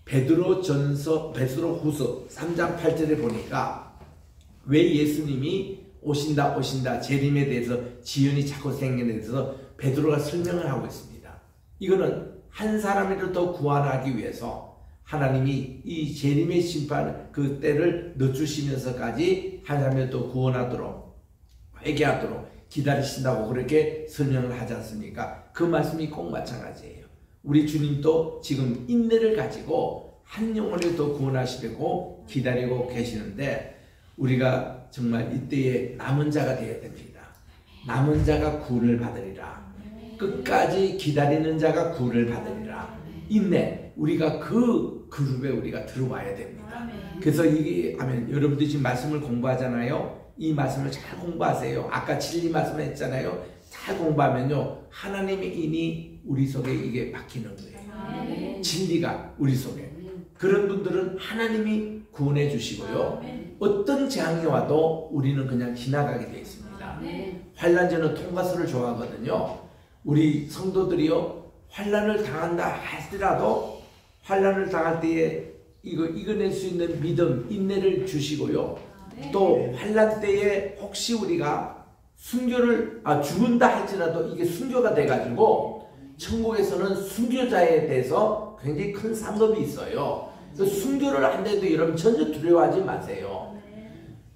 베드로후서 3장 8절에 보니까 왜 예수님이 오신다 재림에 대해서 지연이 자꾸 생기는 데 대해서 베드로가 설명을 하고 있습니다. 이거는 한 사람이라도 구원하기 위해서 하나님이 이 재림의 심판 그 때를 늦추시면서까지 한 사람이라도 구원하도록 회개하도록 기다리신다고 그렇게 설명을 하지 않습니까? 그 말씀이 꼭 마찬가지예요. 우리 주님도 지금 인내를 가지고 한 영혼이라도 구원하시려고 기다리고 계시는데 우리가 정말 이때에 남은 자가 되어야 됩니다. 남은 자가 구원을 받으리라. 끝까지 기다리는 자가 구원을 받으리라. 인내. 우리가 그 그룹에 우리가 들어와야 됩니다. 그래서 이게 하면 여러분들이 지금 말씀을 공부하잖아요. 이 말씀을 잘 공부하세요. 아까 진리 말씀을 했잖아요. 잘 공부하면요, 하나님의 인이 우리 속에 이게 박히는 거예요. 진리가 우리 속에. 그런 분들은 하나님이 구원해 주시고요, 어떤 재앙이 와도 우리는 그냥 지나가게 되어 있습니다. 환난 저는 통과서를 좋아하거든요. 우리 성도들이요, 환난을 당한다 하더라도 환난을 당할 때에 이겨낼 수 있는 믿음, 인내를 주시고요. 또 환난 때에 혹시 우리가 순교를 죽은다 할지라도 이게 순교가 돼가지고 천국에서는 순교자에 대해서 굉장히 큰 상급이 있어요. 그래서 순교를 한데도 여러분 전혀 두려워하지 마세요.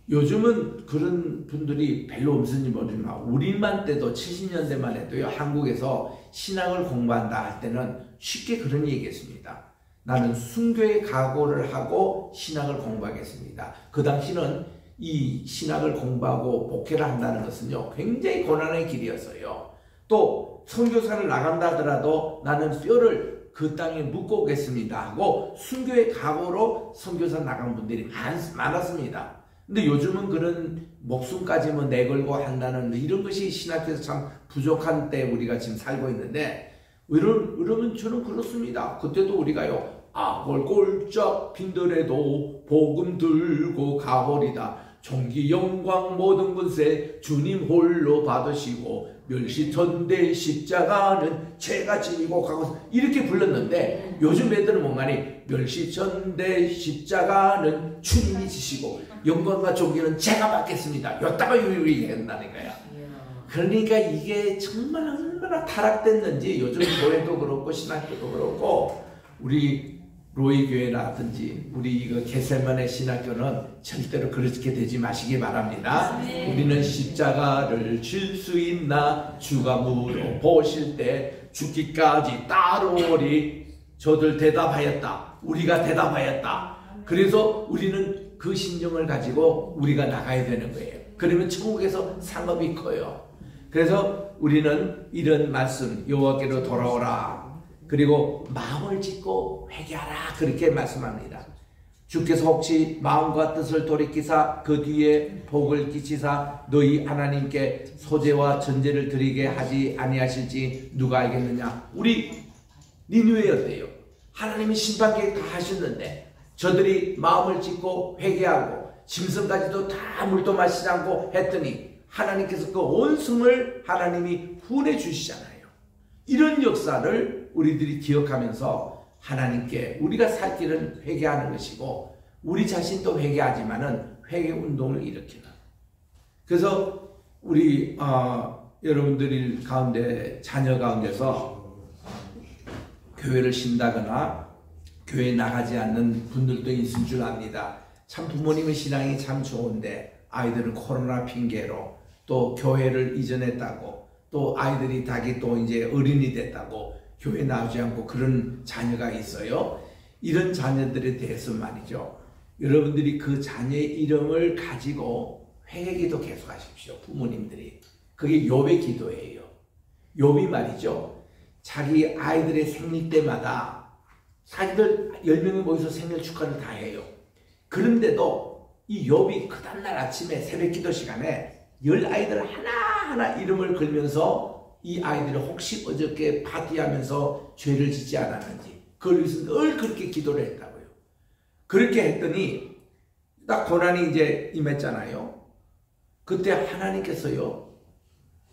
요즘은 그런 분들이 별로 없는지 모르지만 우리만 때도 70년대만 해도요, 한국에서 신앙을 공부한다 할 때는 쉽게 그런 얘기했습니다. 나는 순교의 각오를 하고 신학을 공부하겠습니다. 그 당시는 이 신학을 공부하고 목회를 한다는 것은요, 굉장히 고난의 길이었어요. 또 선교사를 나간다 하더라도 나는 뼈를 그 땅에 묻고 오겠습니다 하고 순교의 각오로 선교사 나간 분들이 많았습니다. 근데 요즘은 그런 목숨까지 뭐 내걸고 한다는 이런 것이 신학에서 참 부족한 때 우리가 지금 살고 있는데, 여러분 저는 그렇습니다. 그때도 우리가요, 악을 꼴짝 빈들에도 복음 들고 가버리다. 종기 영광 모든 권세 주님 홀로 받으시고 멸시천대 십자가는 제가 지니고 가고, 이렇게 불렀는데 요즘 애들은 뭔가니 멸시천대 십자가는 주님이 지시고 영광과 존귀는 제가 받겠습니다. 여기다가 유유히 한다는 거야. 그러니까 이게 정말 얼마나 타락됐는지 요즘 교회도 그렇고 신학교도 그렇고 우리 로이 교회라든지 우리 이거 게셀만의 신학교는 절대로 그렇게 되지 마시기 바랍니다. 우리는 십자가를 질 수 있나 주가 물어보실 때 죽기까지 따르오리. 저들 대답하였다. 우리가 대답하였다. 그래서 우리는 그 심정을 가지고 우리가 나가야 되는 거예요. 그러면 천국에서 상업이 커요. 그래서 우리는 이런 말씀, 여호와께로 돌아오라. 그리고 마음을 짓고 회개하라, 그렇게 말씀합니다. 주께서 혹시 마음과 뜻을 돌이키사 그 뒤에 복을 끼치사 너희 하나님께 소제와 전제를 드리게 하지 아니하실지 누가 알겠느냐. 우리 니느웨 어때요? 하나님이 심판 계획 다 하셨는데 저들이 마음을 짓고 회개하고 짐승까지도 다 물도 마시지 않고 했더니 하나님께서 그 온승을 하나님이 후원해 주시잖아요. 이런 역사를 우리들이 기억하면서 하나님께 우리가 살 길은 회개하는 것이고 우리 자신도 회개하지만은 회개 운동을 일으키는. 그래서 우리 여러분들 가운데 자녀 가운데서 교회를 쉰다거나 교회에 나가지 않는 분들도 있을 줄 압니다. 참 부모님의 신앙이 참 좋은데 아이들은 코로나 핑계로 또 교회를 이전했다고 또 아이들이 닭이 또 이제 어린이 됐다고 교회 나오지 않고 그런 자녀가 있어요. 이런 자녀들에 대해서 말이죠. 여러분들이 그 자녀의 이름을 가지고 회개기도 계속 하십시오. 부모님들이. 그게 욥의 기도예요. 욥이 말이죠. 자기 아이들의 생일 때마다 자기들 10명이 모여서 생일 축하를 다 해요. 그런데도 이 욥이 그 다음날 아침에 새벽 기도 시간에 10아이들 하나하나 이름을 걸면서 이 아이들이 혹시 어저께 파티하면서 죄를 짓지 않았는지 그걸 위해서 늘 그렇게 기도를 했다고요. 그렇게 했더니 딱 고난이 이제 임했잖아요. 그때 하나님께서요,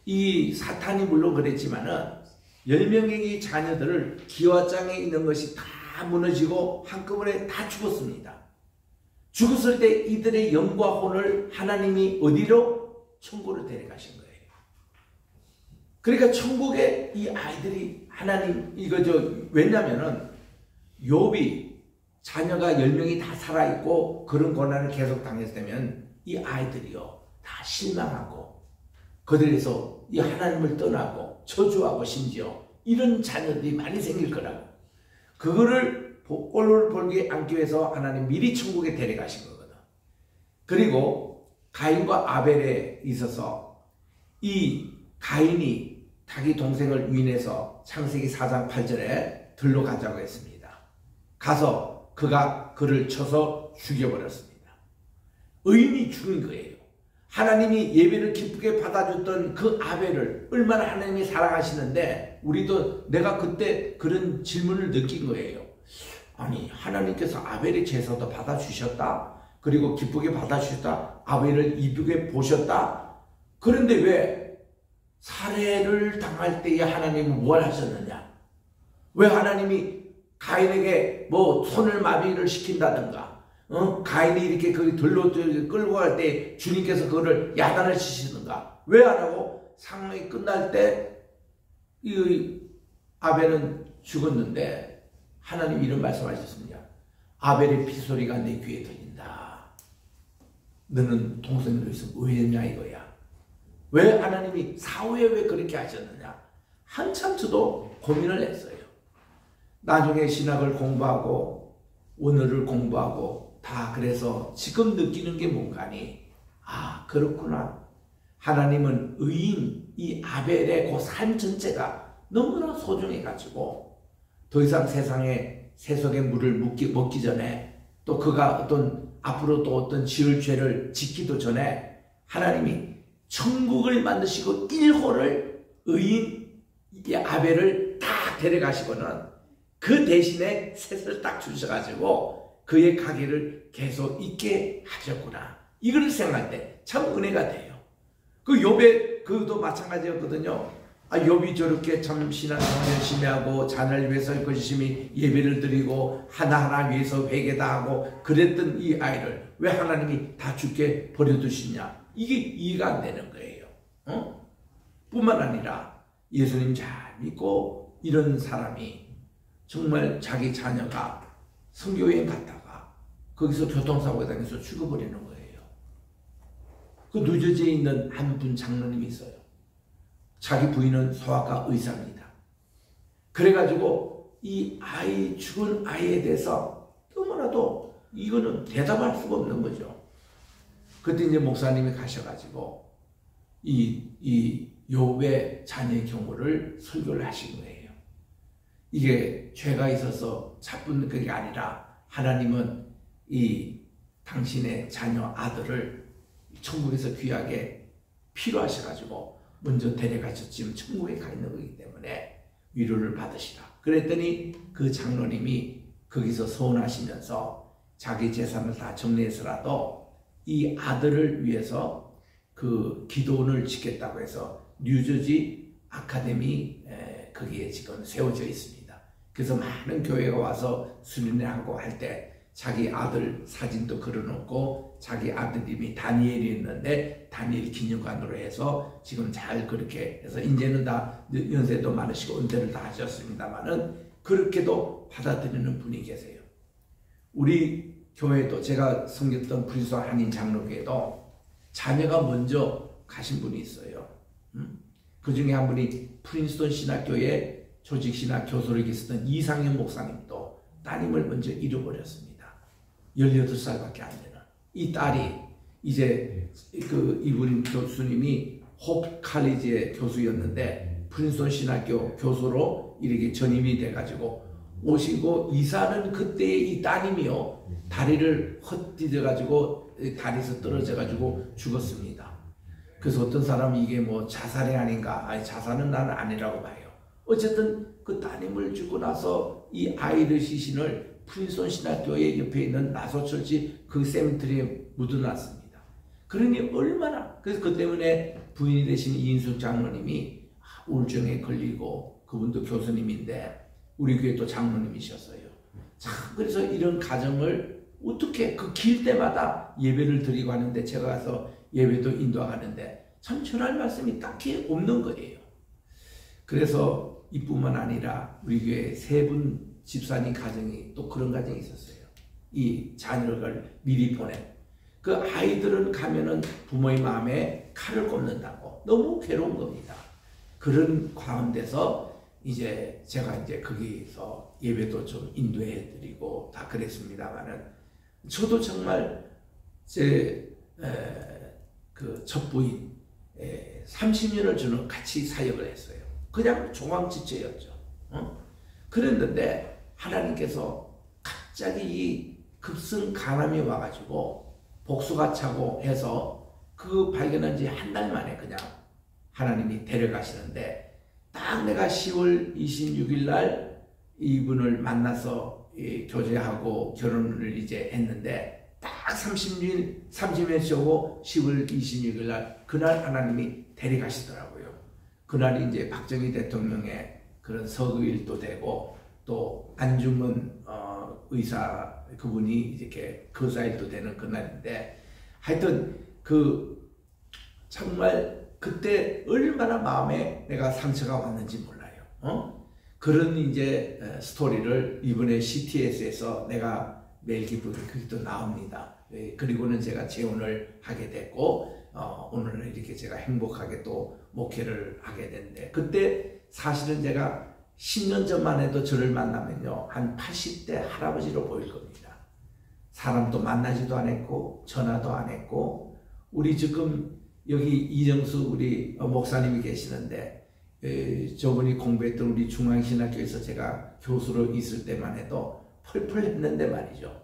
이 사탄이 물론 그랬지만은 10명의 자녀들을 기와장에 있는 것이 다 무너지고 한꺼번에 다 죽었습니다. 죽었을 때 이들의 영과 혼을 하나님이 어디로? 천국으로 데려가신 거예요. 그러니까 천국에 이 아이들이 하나님 왜냐면은 욥이 자녀가 10명이 다 살아있고 그런 고난을 계속 당했다면 이 아이들이요 다 실망하고 그들에서 이 하나님을 떠나고 저주하고 심지어 이런 자녀들이 많이 생길 거라고. 그거를 꼴을 보게 않기 위해서 하나님 미리 천국에 데려가신 거거든. 그리고 가인과 아벨에 있어서 이 가인이 자기 동생을 위인해서 창세기 4장 8절에 들러 가자고 했습니다. 가서 그가 그를 쳐서 죽여버렸습니다. 의인이 죽은 거예요. 하나님이 예배를 기쁘게 받아줬던 그 아벨을 얼마나 하나님이 사랑하시는데, 우리도 내가 그때 그런 질문을 느낀 거예요. 아니, 하나님께서 아벨의 제사도 받아주셨다, 그리고 기쁘게 받아주셨다, 아벨을 이쁘게 보셨다. 그런데 왜 살해를 당할 때에 하나님은 뭘 하셨느냐? 왜 하나님이 가인에게 뭐 손을 마비를 시킨다든가, 가인이 이렇게 그 들로 끌고 갈 때 주님께서 그거를 야단을 치시는가? 왜 안 하고 상황이 끝날 때 이 아벨은 죽었는데 하나님이 이런 말씀하셨습니다. 아벨의 피소리가 내 귀에 들린다. 너는 동생으로 있어 왜 했냐 이거야. 왜 하나님이 사후에 왜 그렇게 하셨느냐? 한참 저도 고민을 했어요. 나중에 신학을 공부하고 원어를 공부하고 다 그래서 지금 느끼는 게 뭔가니, 아, 그렇구나. 하나님은 의인 이 아벨의 그 삶 전체가 너무나 소중해가지고 더 이상 세상에 세속의 물을 먹기 전에, 또 그가 어떤 앞으로 또 어떤 지을 죄를 짓기도 전에 하나님이 천국을 만드시고 1호를 의인 이 아벨을 딱 데려가시고는 그 대신에 셋을 딱 주셔가지고 그의 가게를 계속 있게 하셨구나. 이걸 생각할 때 참 은혜가 돼요. 그 욥의 그도 마찬가지였거든요. 아, 욥이 저렇게 참 신앙생활 열심히 하고 자녀를 위해서 열심히 예배를 드리고 하나하나 위해서 회개다 하고 그랬던 이 아이를 왜 하나님이 다 죽게 버려두시냐? 이게 이해가 안 되는 거예요. 뿐만 아니라 예수님 잘 믿고 이런 사람이 정말 자기 자녀가 선교여행 갔다가 거기서 교통사고에 당해서 죽어버리는 거예요. 그 뉴저지에 있는 한 분 장로님이 있어요. 자기 부인은 소아과 의사입니다. 그래가지고 이 아이, 죽은 아이에 대해서 너무나도 이거는 대답할 수가 없는 거죠. 그때 이제 목사님이 가셔가지고 이 욥의 자녀의 경우를 설교를 하신 거예요. 이게 죄가 있어서 자쁜 그게 아니라 하나님은 이 당신의 자녀 아들을 천국에서 귀하게 필요하셔가지고 먼저 데려가셨지만 천국에 가 있는 거기 때문에 위로를 받으시라. 그랬더니 그 장로님이 거기서 서운하시면서 자기 재산을 다 정리해서라도 이 아들을 위해서 그 기도원을 짓겠다고 해서 뉴저지 아카데미 거기에 지금 세워져 있습니다. 그래서 많은 교회가 와서 수련회 하고 할 때 자기 아들 사진도 걸어놓고 자기 아들님이 다니엘이었는데 다니엘 기념관으로 해서 지금 잘 그렇게 해서 이제는 다 연세도 많으시고 은퇴를 다 하셨습니다만은 그렇게도 받아들이는 분이 계세요. 우리 교회도 제가 섬겼던 브리스 한인 장로교회도 자녀가 먼저 가신 분이 있어요. 그 중에 한 분이 프린스턴 신학교의 조직신학 교수로 계셨던 이상현 목사님도 따님을 먼저 잃어버렸습니다. 18살밖에 안 되는 이 딸이 이제 이분 교수님이 홉 칼리지의 교수였는데 프린스턴 신학교 교수로 이렇게 전임이 돼가지고 오시고 이사는 그때의 이 따님이요 다리를 헛디뎌가지고 다리에서 떨어져가지고 죽었습니다. 그래서 어떤 사람이 이게 뭐 자살이 아닌가? 아니 자살은 나는 아니라고 봐요. 어쨌든 그 따님을 주고 나서 이 아이를 시신을 프린스턴 신학교의 옆에 있는 나소철치 그 세미트리에 묻어놨습니다. 그러니 얼마나 그래서 그 때문에 부인이 되신 이인숙 장로님이 우울증에 걸리고 그분도 교수님인데 우리 교회 또 장로님이셨어요. 참 그래서 이런 가정을 어떻게 그 길 때마다 예배를 드리고 하는데 제가 가서 예배도 인도하는데 참 전할 말씀이 딱히 없는 거예요. 그래서 이뿐만 아니라 우리 교회 세 분 집사님 가정이 또 그런 가정이 있었어요. 이 자녀를 미리 보낸 그 아이들은 가면은 부모의 마음에 칼을 꼽는다고 너무 괴로운 겁니다. 그런 가운데서 이제 제가 이제 거기서 예배도 좀 인도해 드리고 다 그랬습니다만은 저도 정말 제 그 첫 부인 30년을 저는 같이 사역을 했어요. 그냥 조망지체였죠. 그랬는데 하나님께서 갑자기 이 급성 간암이 와가지고 복수가 차고 해서 그 발견한 지 한 달 만에 그냥 하나님이 데려가시는데, 딱 내가 10월 26일 날 이분을 만나서 교제하고 결혼을 이제 했는데, 딱 30일 쉬고 10월 26일 날 그날 하나님이 데려가시더라고요. 그날이 이제 박정희 대통령의 그런 서거일도 되고, 또 안중근 의사 그분이 이렇게 거사일도 되는 그날인데, 하여튼 그 정말 그때 얼마나 마음에 내가 상처가 왔는지 몰라요. 그런 이제 스토리를 이번에 CTS에서 내가 매일 기쁘게 그게 또 나옵니다. 그리고는 제가 재혼을 하게 됐고, 오늘은 이렇게 제가 행복하게 또 목회를 하게 됐는데, 그때 사실은 제가 10년 전만 해도 저를 만나면요, 한 80대 할아버지로 보일 겁니다. 사람도 만나지도 안 했고 전화도 안 했고, 우리 지금 여기 이정수 우리 목사님이 계시는데, 저분이 공부했던 우리 중앙신학교에서 제가 교수로 있을 때만 해도 펄펄 했는데 말이죠.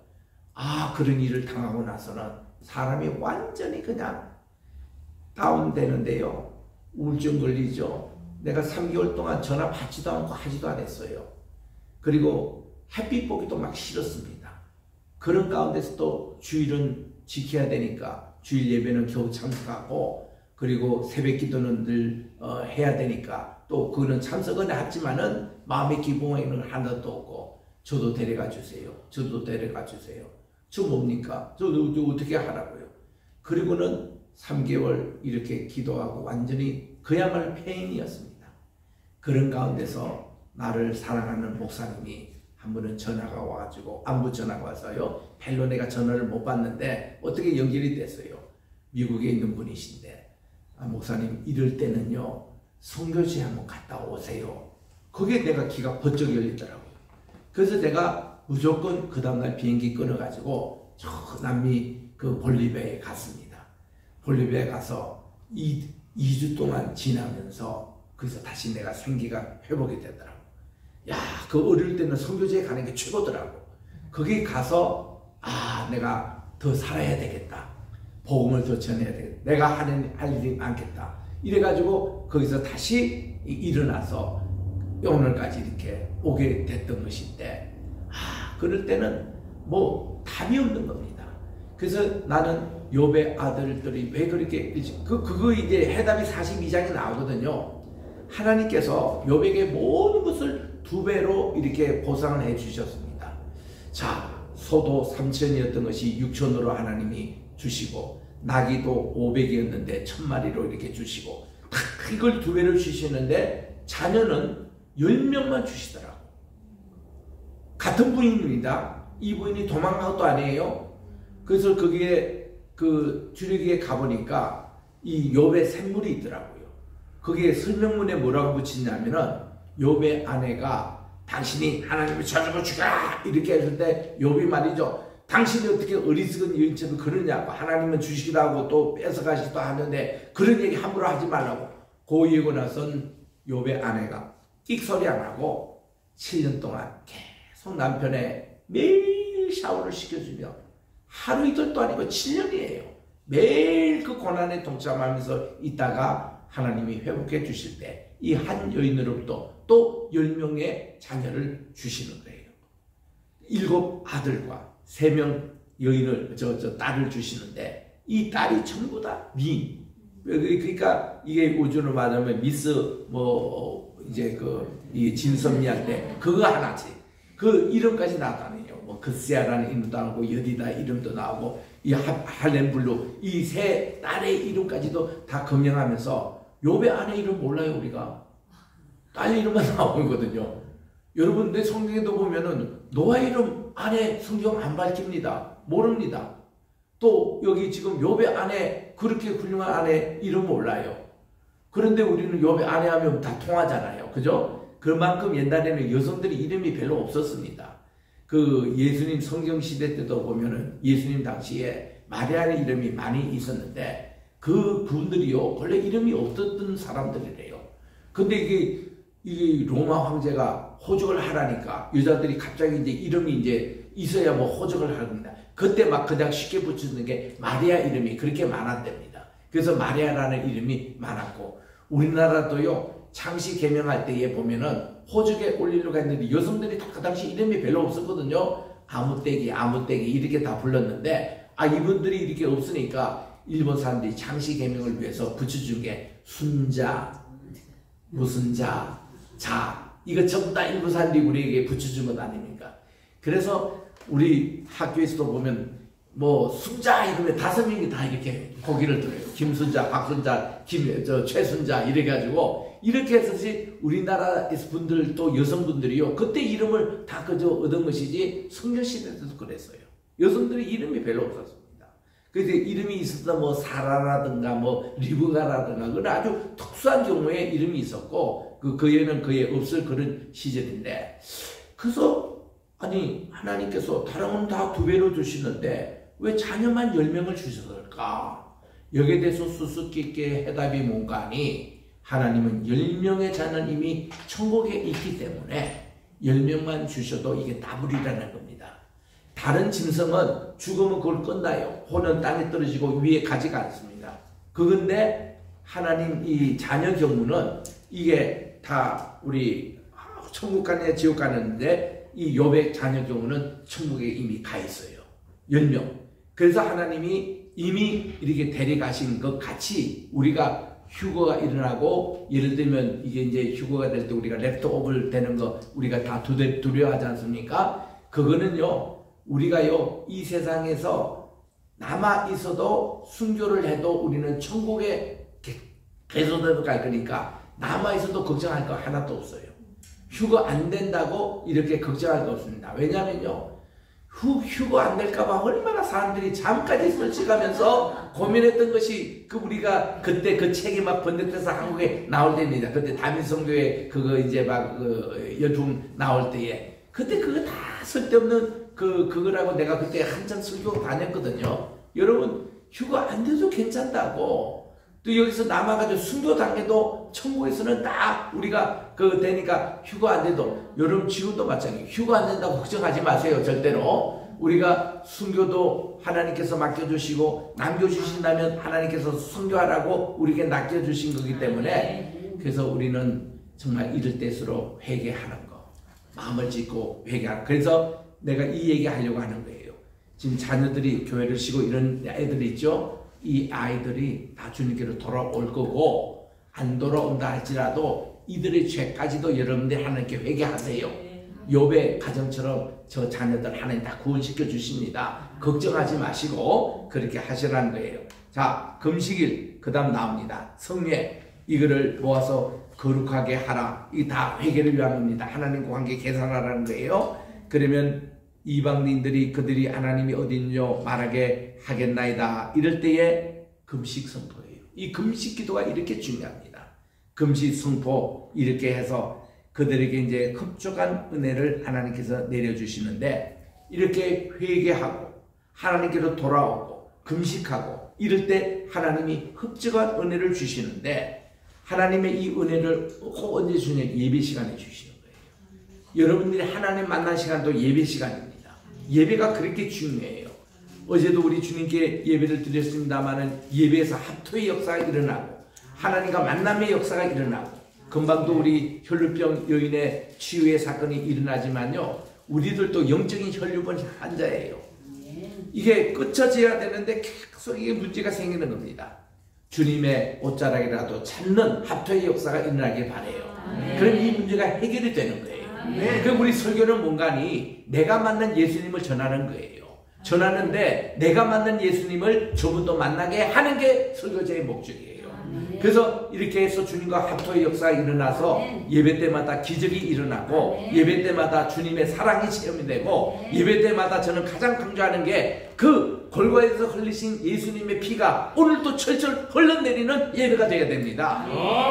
그런 일을 당하고 나서는 사람이 완전히 그냥 다운되는데요. 우울증 걸리죠. 내가 3개월 동안 전화 받지도 않고 하지도 않았어요. 그리고 햇빛 보기도 막 싫었습니다. 그런 가운데서 또 주일은 지켜야 되니까 주일 예배는 겨우 참석하고, 그리고 새벽 기도는 늘 해야 되니까 또 그거는 참석은 했지만은 마음의 기봉에는 하나도 없고, 저도 데려가 주세요. 저도 데려가 주세요. 저 뭡니까? 저 어떻게 하라고요? 그리고는 3개월 이렇게 기도하고 완전히 그야말로 폐인이었습니다. 그런 가운데서 나를 사랑하는 목사님이 한 번은 전화가 와가지고, 안부 전화가 와서요, 별로 내가 전화를 못 받는데 어떻게 연결이 됐어요. 미국에 있는 분이신데, 목사님 이럴 때는요 선교지 한번 갔다 오세요. 거기에 내가 귀가 번쩍 열리더라고요. 그래서 제가 무조건 그 다음날 비행기 끊어가지고 저 남미 그 볼리비아에 갔습니다. 볼리비아에 가서 2주 동안 지나면서 거기서 다시 내가 생기가 회복이 되더라고. 야, 그 어릴 때는 선교지에 가는 게 최고더라고. 거기 가서 내가 더 살아야 되겠다. 복음을 더 전해야 되겠다. 내가 할 일이 많겠다. 이래가지고 거기서 다시 일어나서 오늘까지 이렇게 오게 됐던 것인데, 그럴 때는 뭐 답이 없는 겁니다. 그래서 나는 욥의 아들들이 왜 그렇게 일찍, 그거 이제 해답이 42장에 나오거든요. 하나님께서 욥에게 모든 것을 2배로 이렇게 보상을 해 주셨습니다. 자, 소도 3천이었던 것이 6천으로 하나님이 주시고, 나귀도 500이었는데 1000마리로 이렇게 주시고, 이걸 2배를 주시는데 자녀는 10명만 주시더라고. 같은 부인입니다. 이 부인이 도망간 것도 아니에요. 그래서 거기에 그 주력기에 가보니까 이 욥의 샘물이 있더라고요. 거기에 설명문에 뭐라고 붙이냐면은, 욥의 아내가 당신이 하나님을 저주고 죽여 이렇게 했을 때 욥이 말이죠, 당신이 어떻게 어리석은 여인처럼 그러냐고, 하나님은 주시기도 하고 또 뺏어가시기도 하는데 그런 얘기 함부로 하지 말라고. 그 얘기고 나선 욥의 아내가 끽소리 안 하고 7년 동안 계속 남편의 매일 샤워를 시켜주며, 하루 이틀도 아니고 7년이에요. 매일 그 고난에 동참하면서 있다가 하나님이 회복해 주실 때 이 한 여인으로부터 또 10명의 자녀를 주시는 거예요. 7 아들과 3명 여인을, 딸을 주시는데, 이 딸이 전부 다 미인. 그러니까 이게 우주로 말하면 미스 이제 이 진선미한테 그거 하나지. 그 이름까지 나타내요. 그스야라는 이름도 나오고 여디다 이름도 나오고 이 할렘블루 이 세 딸의 이름까지도 다 검명하면서, 욥의 아내 이름 몰라요 우리가. 딸 이름만 나오거든요. 여러분 내 성경에도 보면은 노아 이름 아내 성경 안 밝힙니다. 모릅니다. 또 여기 지금 욥의 아내, 그렇게 훌륭한 아내 이름 몰라요. 그런데 우리는 욥의 아내 하면 다 통하잖아요. 그죠? 그만큼 옛날에는 여성들이 이름이 별로 없었습니다. 그 예수님 성경 시대 때도 보면은 예수님 당시에 마리아의 이름이 많이 있었는데, 그 분들이요 원래 이름이 없었던 사람들이래요. 근데 이게 로마 황제가 호적을 하라니까 여자들이 갑자기 이제 이름이 이제 있어야 뭐 호적을 합니다. 그때 막 그냥 쉽게 붙이는 게 마리아 이름이 그렇게 많았답니다. 그래서 마리아라는 이름이 많았고, 우리나라도요 창씨 개명할 때에 보면은 호적에 올리려고 했는데 여성들이 다 그 당시 이름이 별로 없었거든요. 아무떼기 이렇게 다 불렀는데, 이분들이 이렇게 없으니까 일본 사람들이 창씨 개명을 위해서 붙여준 게 순자, 무슨 자, 이거 전부 다 일본 사람들이 우리에게 붙여준 것 아닙니까? 그래서 우리 학교에서도 보면 뭐 순자 이러면 5명이 다 이렇게 고개를 들어요. 김순자, 박순자, 최순자 이래가지고 이렇게 해서 우리나라 분들 또 여성분들이요 그때 이름을 다 그저 얻은 것이지 성녀시대에도 그랬어요. 여성들이 이름이 별로 없었습니다. 그래서 이름이 있었던 뭐 사라라든가 뭐 리브가라든가 그런 아주 특수한 경우에 이름이 있었고 그에는 그에 없을 그런 시절인데, 그래서 아니 하나님께서 다른 건 다 2배로 주시는데 왜 자녀만 10명을 주셨을까? 여기에 대해서 수수께끼 해답이 뭔가 하니, 하나님은 10명의 자녀는 이미 천국에 있기 때문에 10명만 주셔도 이게 다불이라는 겁니다. 다른 짐승은 죽으면 그걸 끝나요. 혼은 땅에 떨어지고 위에 가지가 않습니다. 그건데 하나님 이 자녀 경우는 이게 다 우리 천국 가냐 지옥 가는데, 이 욥의 자녀 경우는 천국에 이미 가 있어요. 10명. 그래서 하나님이 이미 이렇게 데려가신 것 같이 우리가 휴거가 일어나고, 예를 들면 이게 이제 휴거가 될 때 우리가 랩트오블 되는 거 우리가 다 두려워하지 않습니까? 그거는요 우리가요 이 세상에서 남아 있어도 순교를 해도 우리는 천국에 계속해서 갈 거니까 남아 있어도 걱정할 거 하나도 없어요. 휴거 안 된다고 이렇게 걱정할 거 없습니다. 왜냐면요 휴거 안 될까봐 얼마나 사람들이 잠까지 설치가면서 고민했던 것이 우리가 그때 그 책이 막 번역돼서 한국에 나올 때입니다. 그때 다민성교회 그거 이제 막 열풍 나올 때에 그때 그거 다 쓸데없는 그거라고 내가 그때 한참 설교 다녔거든요. 여러분 휴거 안 돼도 괜찮다고. 또 여기서 남아가지고 순교 당해도 천국에서는 다 우리가 되니까 휴거 안 돼도, 여러분 지금도 마찬가지예요. 휴거 안 된다고 걱정하지 마세요. 절대로. 우리가 순교도 하나님께서 맡겨주시고 남겨주신다면 하나님께서 순교하라고 우리에게 맡겨주신 거기 때문에, 그래서 우리는 정말 이럴 때일수록 회개하는 거 마음을 짓고 회개하는. 그래서 내가 이 얘기 하려고 하는 거예요. 지금 자녀들이 교회를 쉬고 이런 애들이 있죠. 이 아이들이 다 주님께로 돌아올 거고, 안 돌아온다 할지라도 이들의 죄까지도 여러분들이 하나님께 회개하세요. 욥의 가정처럼 저 자녀들 하나님 다 구원시켜 주십니다. 걱정하지 마시고 그렇게 하시라는 거예요. 자, 금식일 그 다음 나옵니다. 성례 이거를 모아서 거룩하게 하라. 이게 다 회개를 위한 겁니다. 하나님과 관계 개선하라는 거예요. 그러면 이방인들이 그들이 하나님이 어디 있뇨 말하게 하겠나이다. 이럴 때에 금식 선포예요. 이 금식 기도가 이렇게 중요합니다. 금식 선포 이렇게 해서 그들에게 이제 흡족한 은혜를 하나님께서 내려주시는데, 이렇게 회개하고 하나님께로 돌아오고 금식하고 이럴 때 하나님이 흡족한 은혜를 주시는데, 하나님의 이 은혜를 꼭 언제 주냐? 예배 시간에 주시는 거예요. 여러분들이 하나님 만난 시간도 예배 시간입니다. 예배가 그렇게 중요해요. 어제도 우리 주님께 예배를 드렸습니다마는 예배에서 합토의 역사가 일어나고 하나님과 만남의 역사가 일어나고, 금방도 우리 혈루병 여인의 치유의 사건이 일어나지만요 우리들도 영적인 혈루병 환자예요. 이게 끝쳐져야 되는데 계속 이게 문제가 생기는 겁니다. 주님의 옷자락이라도 찾는 합토의 역사가 일어나길 바라요. 그럼 이 문제가 해결이 되는 거예요. 그럼 우리 설교는 뭔가니 내가 만난 예수님을 전하는 거예요. 전하는데 내가 만난 예수님을 저분도 만나게 하는 게 설교자의 목적이에요. 그래서 이렇게 해서 주님과 합토의 역사가 일어나서 예배 때마다 기적이 일어나고 예배 때마다 주님의 사랑이 체험이 되고 예배 때마다 저는 가장 강조하는 게 그 골고아에서 흘리신 예수님의 피가 오늘도 철철 흘러내리는 예배가 되어야 됩니다.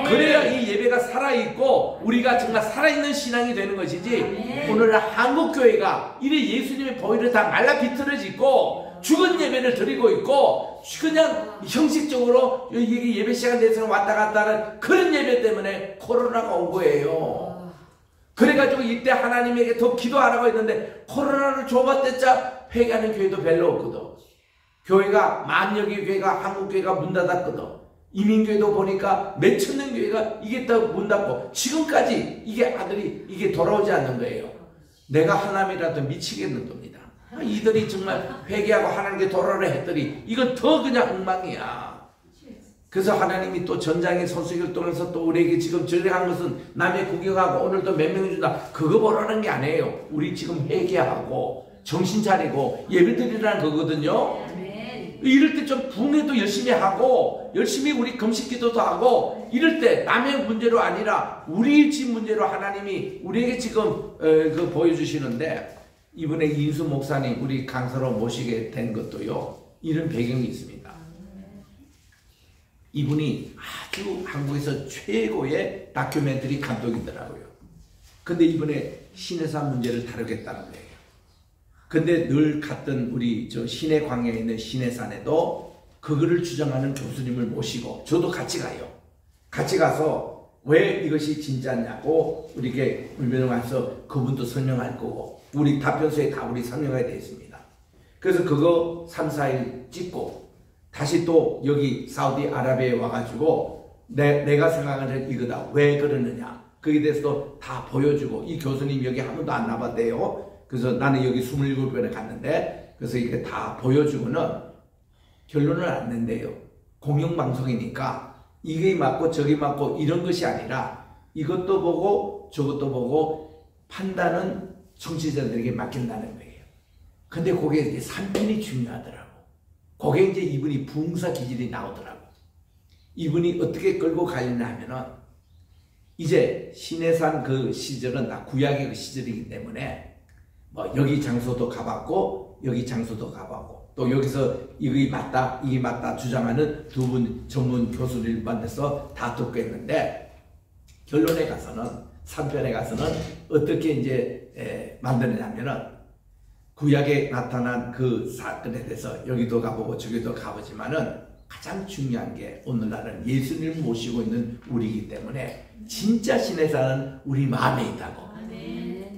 그래야 이 예배가 살아있고 우리가 정말 살아있는 신앙이 되는 것이지, 오늘 한국교회가 이래 예수님의 보혈을 다 말라 비틀어지고 죽은 예배를 드리고 있고 그냥 형식적으로 이게 예배 시간 내서 왔다 갔다 하는 그런 예배 때문에 코로나가 온 거예요. 그래가지고 이때 하나님에게 더 기도하라고 했는데 코로나를 줘봤댔자 회개하는 교회도 별로 없거든. 교회가 만여개 교회가 한국교회가 문 닫았거든. 이민교회도 보니까 몇천 명 교회가 이게 또 문 닫고 지금까지 이게 아들이 이게 돌아오지 않는 거예요. 내가 하나님이라도 미치겠는 겁니다. 이들이 정말 회개하고 하나님께 돌아오라 했더니 이건 더 그냥 엉망이야. 그래서 하나님이 또 전장의 소식을 통해서 또 우리에게 지금 전령한 것은 남의 구경하고 오늘도 몇 명이 준다 그거 보라는 게 아니에요. 우리 지금 회개하고 정신 차리고 예배드리라는 거거든요. 이럴 때 좀 부흥회도 열심히 하고 열심히 우리 금식기도도 하고 이럴 때 남의 문제로 아니라 우리 집 문제로 하나님이 우리에게 지금 그 보여주시는데 이번에 이인수 목사님 우리 강사로 모시게 된 것도요 이런 배경이 있습니다. 이분이 아주 한국에서 최고의 다큐멘터리 감독이더라고요. 근데 이번에 신해산 문제를 다루겠다는 거예요. 근데 늘 갔던 우리 저 시내 광야에 있는 신해산에도 그거를 주장하는 교수님을 모시고 저도 같이 가요. 같이 가서 왜 이것이 진짜냐고 우리에게 울면을 와서 그분도 설명할 거고 우리 답변서에 다 우리 설명하게 되어 있습니다. 그래서 그거 3, 4일 찍고 다시 또 여기 사우디아라비아에 와가지고 내가 생각하는 이거다. 왜 그러느냐. 거기에 대해서도 다 보여주고 이 교수님 여기 한 번도 안 나봤대요. 그래서 나는 여기 27번에 갔는데 그래서 이렇게 다 보여주고는 결론을 안 낸대요. 공영방송이니까 이게 맞고 저게 맞고 이런 것이 아니라 이것도 보고 저것도 보고 판단은 청취자들에게 맡긴다는 거예요. 근데 그게 이제 3편이 중요하더라고. 그게 이제 이분이 부흥사 기질이 나오더라고. 이분이 어떻게 끌고 가려냐 하면은 이제 신해산 그 시절은 다 구약의 그 시절이기 때문에 뭐 여기 장소도 가봤고 여기 장소도 가봤고 또 여기서 이게 맞다 주장하는 두 분 전문 교수를 만나서 다 듣고 했는데 결론에 가서는 3편에 가서는 어떻게 이제 만드느냐면은 구약에 나타난 그 사건에 대해서 여기도 가보고 저기도 가보지만은 가장 중요한 게 오늘날은 예수님을 모시고 있는 우리이기 때문에 진짜 신해산은 우리 마음에 있다고.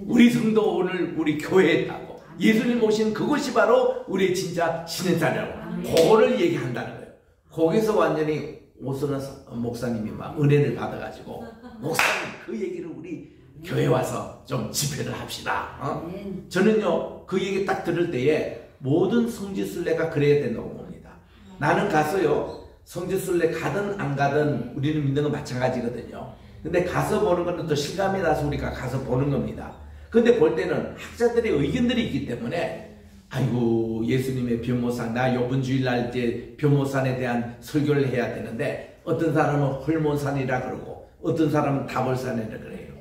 우리 성도 오늘 우리 교회에 있다고. 예수님 모신 그것이 바로 우리의 진짜 신해산이라고. 그거를 얘기한다는 거예요. 거기서 완전히 오선한 목사님이 막 은혜를 받아가지고 목사님 그 얘기를 우리 교회 와서 좀 집회를 합시다. 저는요 그 얘기 딱 들을 때에 모든 성지순례가 그래야 된다고 봅니다. 나는 갔어요. 성지순례 가든 안 가든 우리는 믿는 건 마찬가지거든요. 근데 가서 보는 거는 또 실감이 나서 우리가 가서 보는 겁니다. 근데 볼 때는 학자들의 의견들이 있기 때문에 아이고 예수님의 변모산 나 요번 주일날 이제 변모산에 대한 설교를 해야 되는데 어떤 사람은 헐몬산이라 그러고 어떤 사람은 다볼산이라 그래요.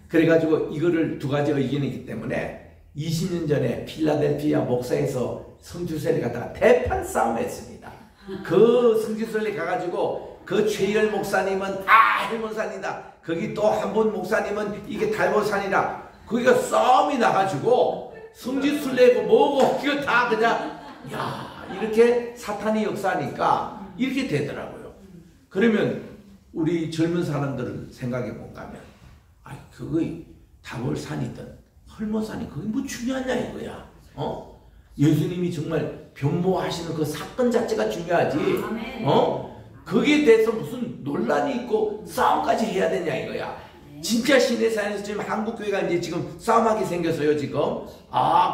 그래가지고 이거를 두 가지 의견이 있기 때문에 20년 전에 필라델피아 목사에서 성지순례 갔다가 대판 싸움했습니다. 그 성지순례 가가지고 그 최열 목사님은 헐몬산이다. 거기 또 한 분 목사님은 이게 달볼산이라 거기가 싸움이 나가지고 성지순례고 뭐고 이거 다 그냥 야 이렇게 사탄이 역사하니까 이렇게 되더라고요. 그러면 우리 젊은 사람들은 생각해 볼까 하면 아이 그거 다볼산이든 헐몬산이 그게 뭐 중요하냐 이거야. 예수님이 정말 변모하시는 그 사건 자체가 중요하지. 거기에 대해서 무슨 논란이 있고 싸움까지 해야 되냐 이거야. 진짜 신해산에서 지금 한국교회가 이제 지금 싸움하게 생겼어요 지금.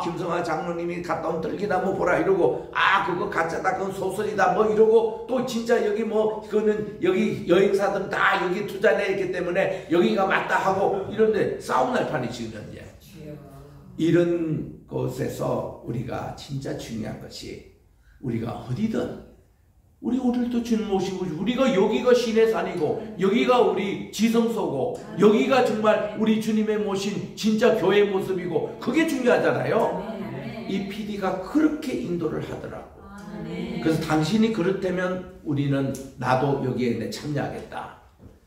김성하 장로님이 갔다 온 떨기나무 보라 이러고 그거 가짜다 그건 소설이다 뭐 이러고 또 진짜 여기 뭐 그거는 여기 여행사들은 다 여기 투자했기 때문에 여기가 맞다 하고 이런데 싸움 날 판이 지금 현재. 이런 곳에서 우리가 진짜 중요한 것이 우리가 어디든 우리 오늘도 주님 모시고 우리가 여기가 신해산이고 여기가 우리 지성소고 여기가 정말 우리 주님의 모신 진짜 교회의 모습이고 그게 중요하잖아요. 이 PD가 그렇게 인도를 하더라고. 그래서 당신이 그렇다면 우리는 나도 여기에 참여하겠다.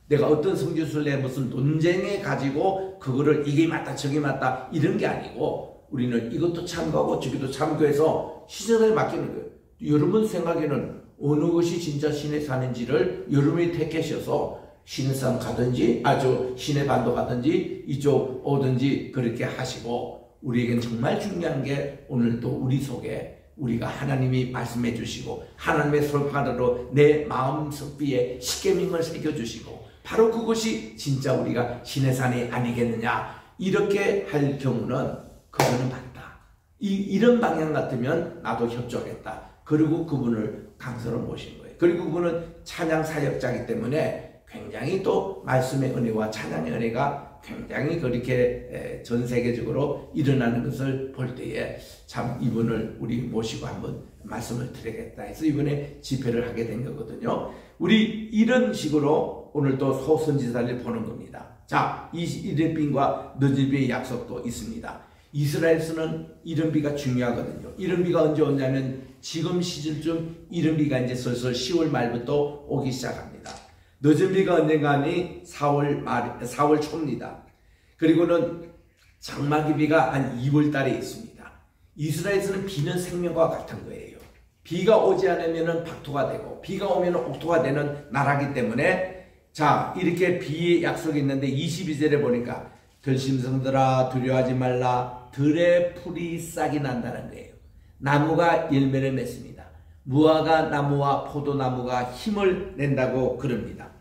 내가 어떤 성지순례 무슨 논쟁에 가지고 그거를 이게 맞다 저게 맞다 이런 게 아니고 우리는 이것도 참고하고 저기도 참고해서 시선을 맡기는 거예요. 여러분 생각에는 어느 것이 진짜 신의 산인지를 여러분이 택하셔서 신의 산 가든지 신의 반도 가든지 이쪽 오든지 그렇게 하시고, 우리에겐 정말 중요한 게 오늘도 우리 속에 우리가 하나님이 말씀해 주시고 하나님의 솔판으로 내 마음 섭비에 십계명을 새겨주시고 바로 그것이 진짜 우리가 신의 산이 아니겠느냐, 이렇게 할 경우는 그분은 맞다. 이런 방향 같으면 나도 협조하겠다. 그리고 그분을 강서로 모신 거예요. 그리고 그분은 찬양 사역자이기 때문에 굉장히 또 말씀의 은혜와 찬양의 은혜가 굉장히 그렇게 전 세계적으로 일어나는 것을 볼 때에 참 이분을 우리 모시고 한번 말씀을 드리겠다 해서 이번에 집회를 하게 된 거거든요. 우리 이런 식으로 오늘 또 소선지자를 보는 겁니다. 자, 이른비와 늦은비의 약속도 있습니다. 이스라엘에서는 이른비가 중요하거든요. 이른비가 언제 오냐면 지금 시즌쯤 이른비가 이제 슬슬 10월 말부터 오기 시작합니다. 늦은비가 언젠가 하니 4월 초입니다. 그리고는 장마기비가 한 2월 달에 있습니다. 이스라엘에서는 비는 생명과 같은 거예요. 비가 오지 않으면 박토가 되고 비가 오면 옥토가 되는 나라이기 때문에, 자, 이렇게 비의 약속이 있는데 22절에 보니까 들짐승들아 두려워하지 말라, 들의 풀이 싹이 난다는 거예요. 나무가 열매를 맺습니다. 무화과 나무와 포도나무가 힘을 낸다고 그럽니다.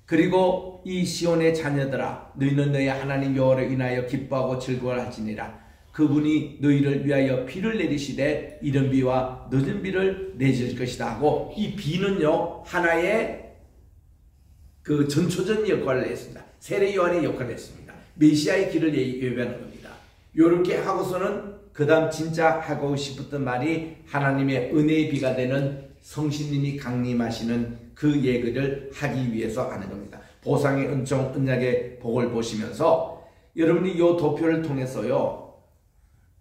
그리고 이 시온의 자녀들아, 너희는 너희 하나님 여호와를 인하여 기뻐하고 즐거워할지니라. 그분이 너희를 위하여 비를 내리시되 이른 비와 늦은 비를 내실 것이다 하고, 이 비는요 하나의 그 전초전 역할을 했습니다. 세례 요한의 역할을 했습니다. 메시아의 길을 예배하는 겁니다. 요렇게 하고서는 그 다음 진짜 하고 싶었던 말이 하나님의 은혜의 비가 되는 성신님이 강림하시는 그 얘기를 하기 위해서 하는 겁니다. 보상의 은총, 언약의 복을 보시면서 여러분이 이 도표를 통해서요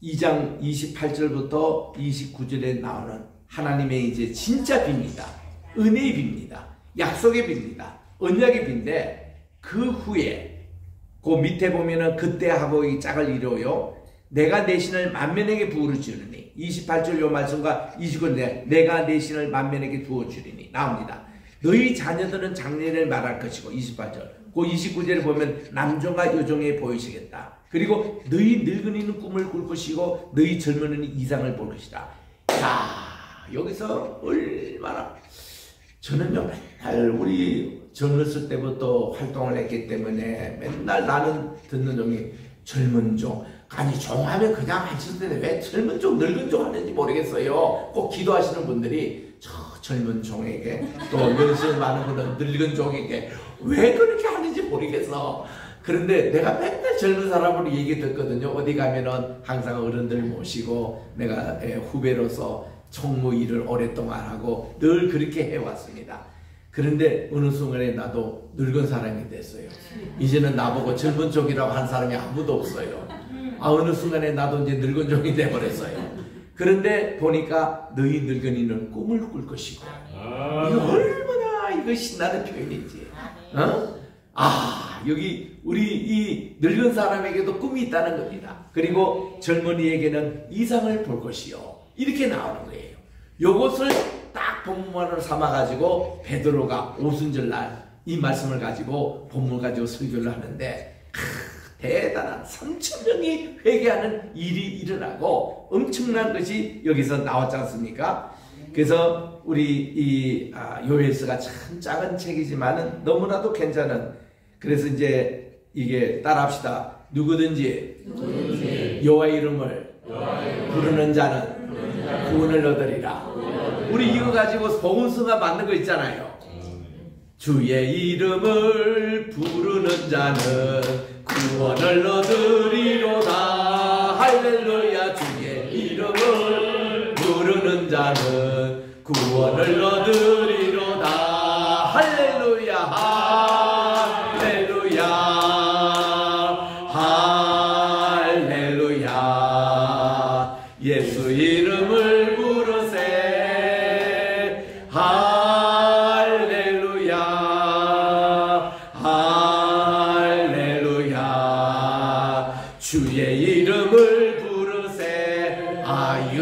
2장 28절부터 29절에 나오는 하나님의 이제 진짜 비입니다. 은혜의 비입니다. 약속의 비입니다. 언약의 비인데, 그 후에 그 밑에 보면은 그때 하고 이 짝을 이루어요. 내가 내 신을 만민에게 부어주리니, 28절 요 말씀과 29절 내가 내 신을 만민에게 부어주리니 나옵니다. 너희 자녀들은 장래를 말할 것이고, 28절 그 29절에 보면 남종과 여종에 보이시겠다. 그리고 너희 늙은이는 꿈을 꿀 것이고 너희 젊은이는 이상을 볼 것이다. 야, 여기서 얼마나, 저는요 맨날 우리 젊었을 때부터 활동을 했기 때문에 맨날 나는 듣는 종이 젊은 종, 아니 종하면 그냥 하실 텐데 왜 젊은 종 늙은 종 하는지 모르겠어요. 꼭 기도하시는 분들이 저 젊은 종에게 또 연세 많은 분은 늙은 종에게 왜 그렇게 하는지 모르겠어. 그런데 내가 맨날 젊은 사람으로 얘기 듣거든요. 어디 가면은 항상 어른들 모시고 내가 후배로서 총무 일을 오랫동안 하고 늘 그렇게 해왔습니다. 그런데 어느 순간에 나도 늙은 사람이 됐어요. 이제는 나보고 젊은 종이라고 한 사람이 아무도 없어요. 어느 순간에 나도 이제 늙은 종이 돼버렸어요. 그런데 보니까 너희 늙은이는 꿈을 꿀 것이고, 이거 얼마나 이거 신나는 표현이지. 여기 우리 이 늙은 사람에게도 꿈이 있다는 겁니다. 그리고 젊은이에게는 이상을 볼 것이요, 이렇게 나오는 거예요. 요것을 딱 본문으로 삼아가지고 베드로가 오순절날 이 말씀을 가지고 본문을 가지고 설교를 하는데, 대단한 3,000명이 회개하는 일이 일어나고 엄청난 것이 여기서 나왔지 않습니까? 그래서 우리 이 요엘서가 참 작은 책이지만은 너무나도 괜찮은, 그래서 이제 이게 따라합시다. 누구든지 여호와의 이름을 부르는 자는 구원을 얻으리라. 우리 이거 가지고 복음서가 만든 거 있잖아요. 주의 이름을 부르는 자는 구원을 얻으리로다. 할렐루야. 주의 이름을 부르는 자는 구원을 얻으리로다. 할렐루야. 할렐루야. 할렐루야. 예수 이름을 부르세. 할렐루야. 할렐루야. 주의 이름을 부르세.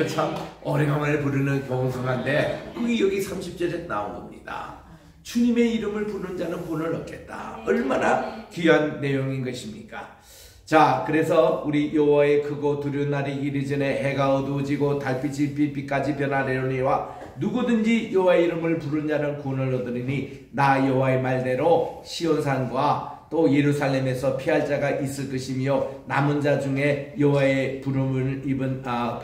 이거 참 오래간만에 부르는 봉성한데 그게 여기 30절에 나온 겁니다. 주님의 이름을 부르는 자는 본을 얻겠다. 얼마나 귀한 내용인 것입니까? 자, 그래서 우리 여호와의 크고 두려운 날이 이르기 전에 해가 어두워지고 달빛이 빛빛까지 변하려니와 누구든지 여호와의 이름을 부르는 자는 구원을 얻으리니 나 여호와의 말대로 시온산과 또 예루살렘에서 피할 자가 있을 것이며 남은 자 중에 여호와의 부름을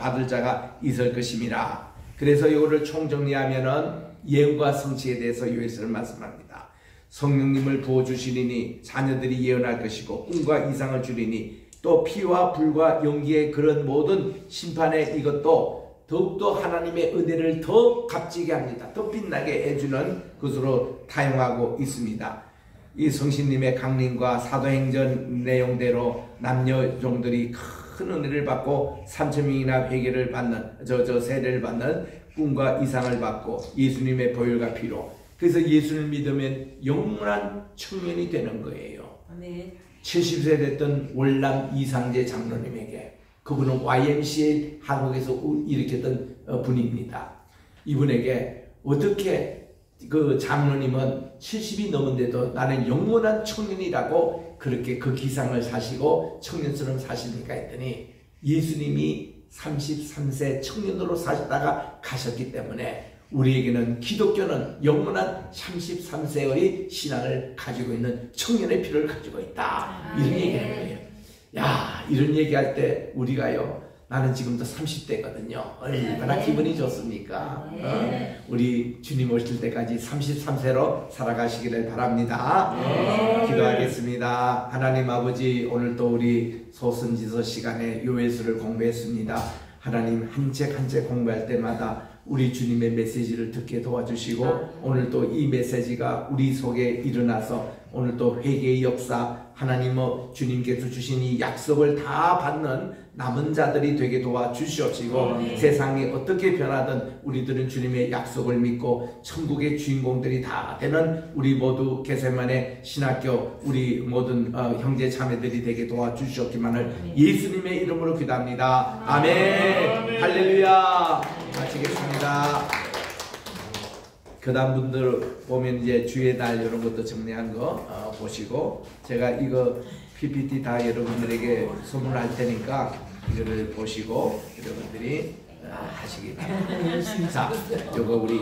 받을 자가 있을 것임이라. 그래서 이거를 총정리하면은 예언과 성취에 대해서 요에서는 말씀합니다. 성령님을 부어주시리니 자녀들이 예언할 것이고 꿈과 이상을 주리니 또 피와 불과 연기의 그런 모든 심판의 이것도 더욱더 하나님의 은혜를 더 값지게 합니다. 더 빛나게 해주는 것으로 타용하고 있습니다. 이 성신님의 강림과 사도행전 내용대로 남녀 종들이 큰 은혜를 받고 3,000명이나 회개를 받는 세례를 받는 꿈과 이상을 받고 예수님의 보혈과 피로, 그래서 예수를 믿으면 영원한 청년이 되는 거예요. 70세 됐던 월남 이상재 장로님에게, 그분은 YMCA 한국에서 일으켰던 분입니다. 이분에게 어떻게 그 장로님은 70이 넘은데도 나는 영원한 청년이라고 그렇게 그 기상을 사시고 청년처럼 사십니까 했더니 예수님이 33세 청년으로 사시다가 가셨기 때문에 우리에게는 기독교는 영원한 33세의 신앙을 가지고 있는 청년의 피를 가지고 있다. 이런 얘기하는 거예요. 야, 이런 얘기할 때 우리가요, 나는 지금도 30대거든요. 얼마나 기분이 좋습니까? 우리 주님 오실 때까지 33세로 살아가시기를 바랍니다. 기도하겠습니다. 하나님 아버지, 오늘 또 우리 소선지서 시간에 요에서를 공부했습니다. 하나님, 한 책 한 책 공부할 때마다 우리 주님의 메시지를 듣게 도와주시고 오늘 또 이 메시지가 우리 속에 일어나서 오늘 또 회개의 역사, 하나님 주님께서 주신 이 약속을 다 받는 남은 자들이 되게 도와주시옵시고 세상이 어떻게 변하든 우리들은 주님의 약속을 믿고 천국의 주인공들이 다 되는 우리 모두 겟세마네 신학교 우리 모든 형제 자매들이 되게 도와주시옵기만을 예수님의 이름으로 기도합니다. 아멘. 할렐루야. 마치겠습니다. 교단 분들 보면 이제 주의 날 이런 것도 정리한 거 보시고, 제가 이거 PPT 다 여러분들에게 선물할 테니까 이거를 보시고 여러분들이 하시기 바랍니다. 자, 이거 우리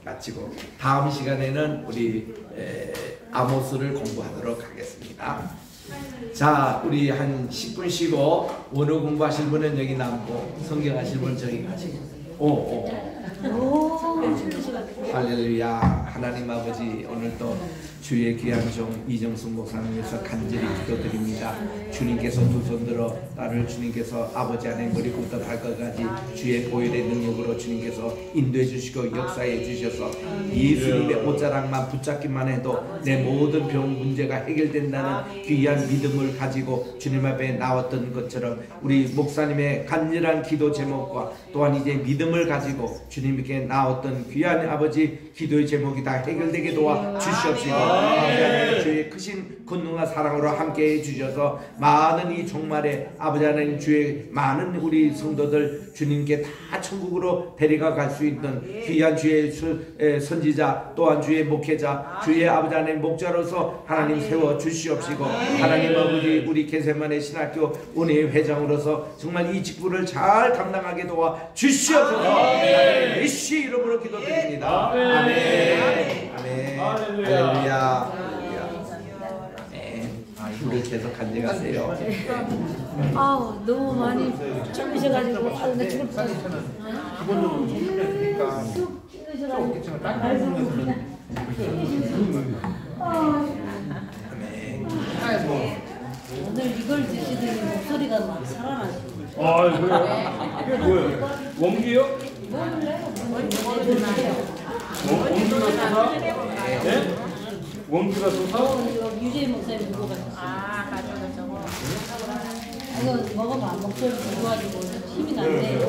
마치고 다음 시간에는 우리 아모스를 공부하도록 하겠습니다. 자, 우리 한 10분 쉬고 원어 공부하실 분은 여기 남고 성경 하실 분은 저기 가시고. 할렐루야. 하나님 아버지, 오늘도 주의 귀한 종 이정숙 목사님 위해서 간절히 기도드립니다. 주님께서 두 손 들어 나를 주님께서 아버지 안에 머리부터 발끝까지 주의 보혈의 능력으로 주님께서 인도해 주시고 역사해 주셔서 예수님의 옷자락만 붙잡기만 해도 내 모든 병 문제가 해결된다는 귀한 믿음을 가지고 주님 앞에 나왔던 것처럼 우리 목사님의 간절한 기도 제목과 또한 이제 믿음을 가지고 주님께 나왔던 귀한 아버지 기도의 제목이 다 해결되게 도와 주시옵시고 아버지 하나님 주의 크신 권능과 사랑으로 함께 해주셔서 많은 이 종말에 아버지 하나님 주의 많은 우리 성도들 주님께 다 천국으로 데려가 갈 수 있는 귀한 주의 선지자 또한 주의 목회자 주의 아버지 하나님 목자로서 하나님 세워 주시옵시고 하나님 아버지 우리 겟세마네 신학교 은혜의 회장으로서 정말 이 직분을 잘 감당하게 도와 주시옵소서. 예수 이름으로 기도드립니다. 아멘. 아멘. 할렐루야. 물을 계속 간직하세요. 아우, 너무 많이 젊으셔가지고 나 죽을 뻔했어. 기본적으로 힘들으니까 오늘 이걸 드시더니 목소리가 막 살아나시고. 아, 뭐야? 이게 뭐예요? 원기요? 원기가 쏘사? 네? 원기가 쏘사? 유재 목사님 보고 가셨어요. 아, 맞아, 저거. 이거 먹으면 목소리 좋아지고 힘이 난대.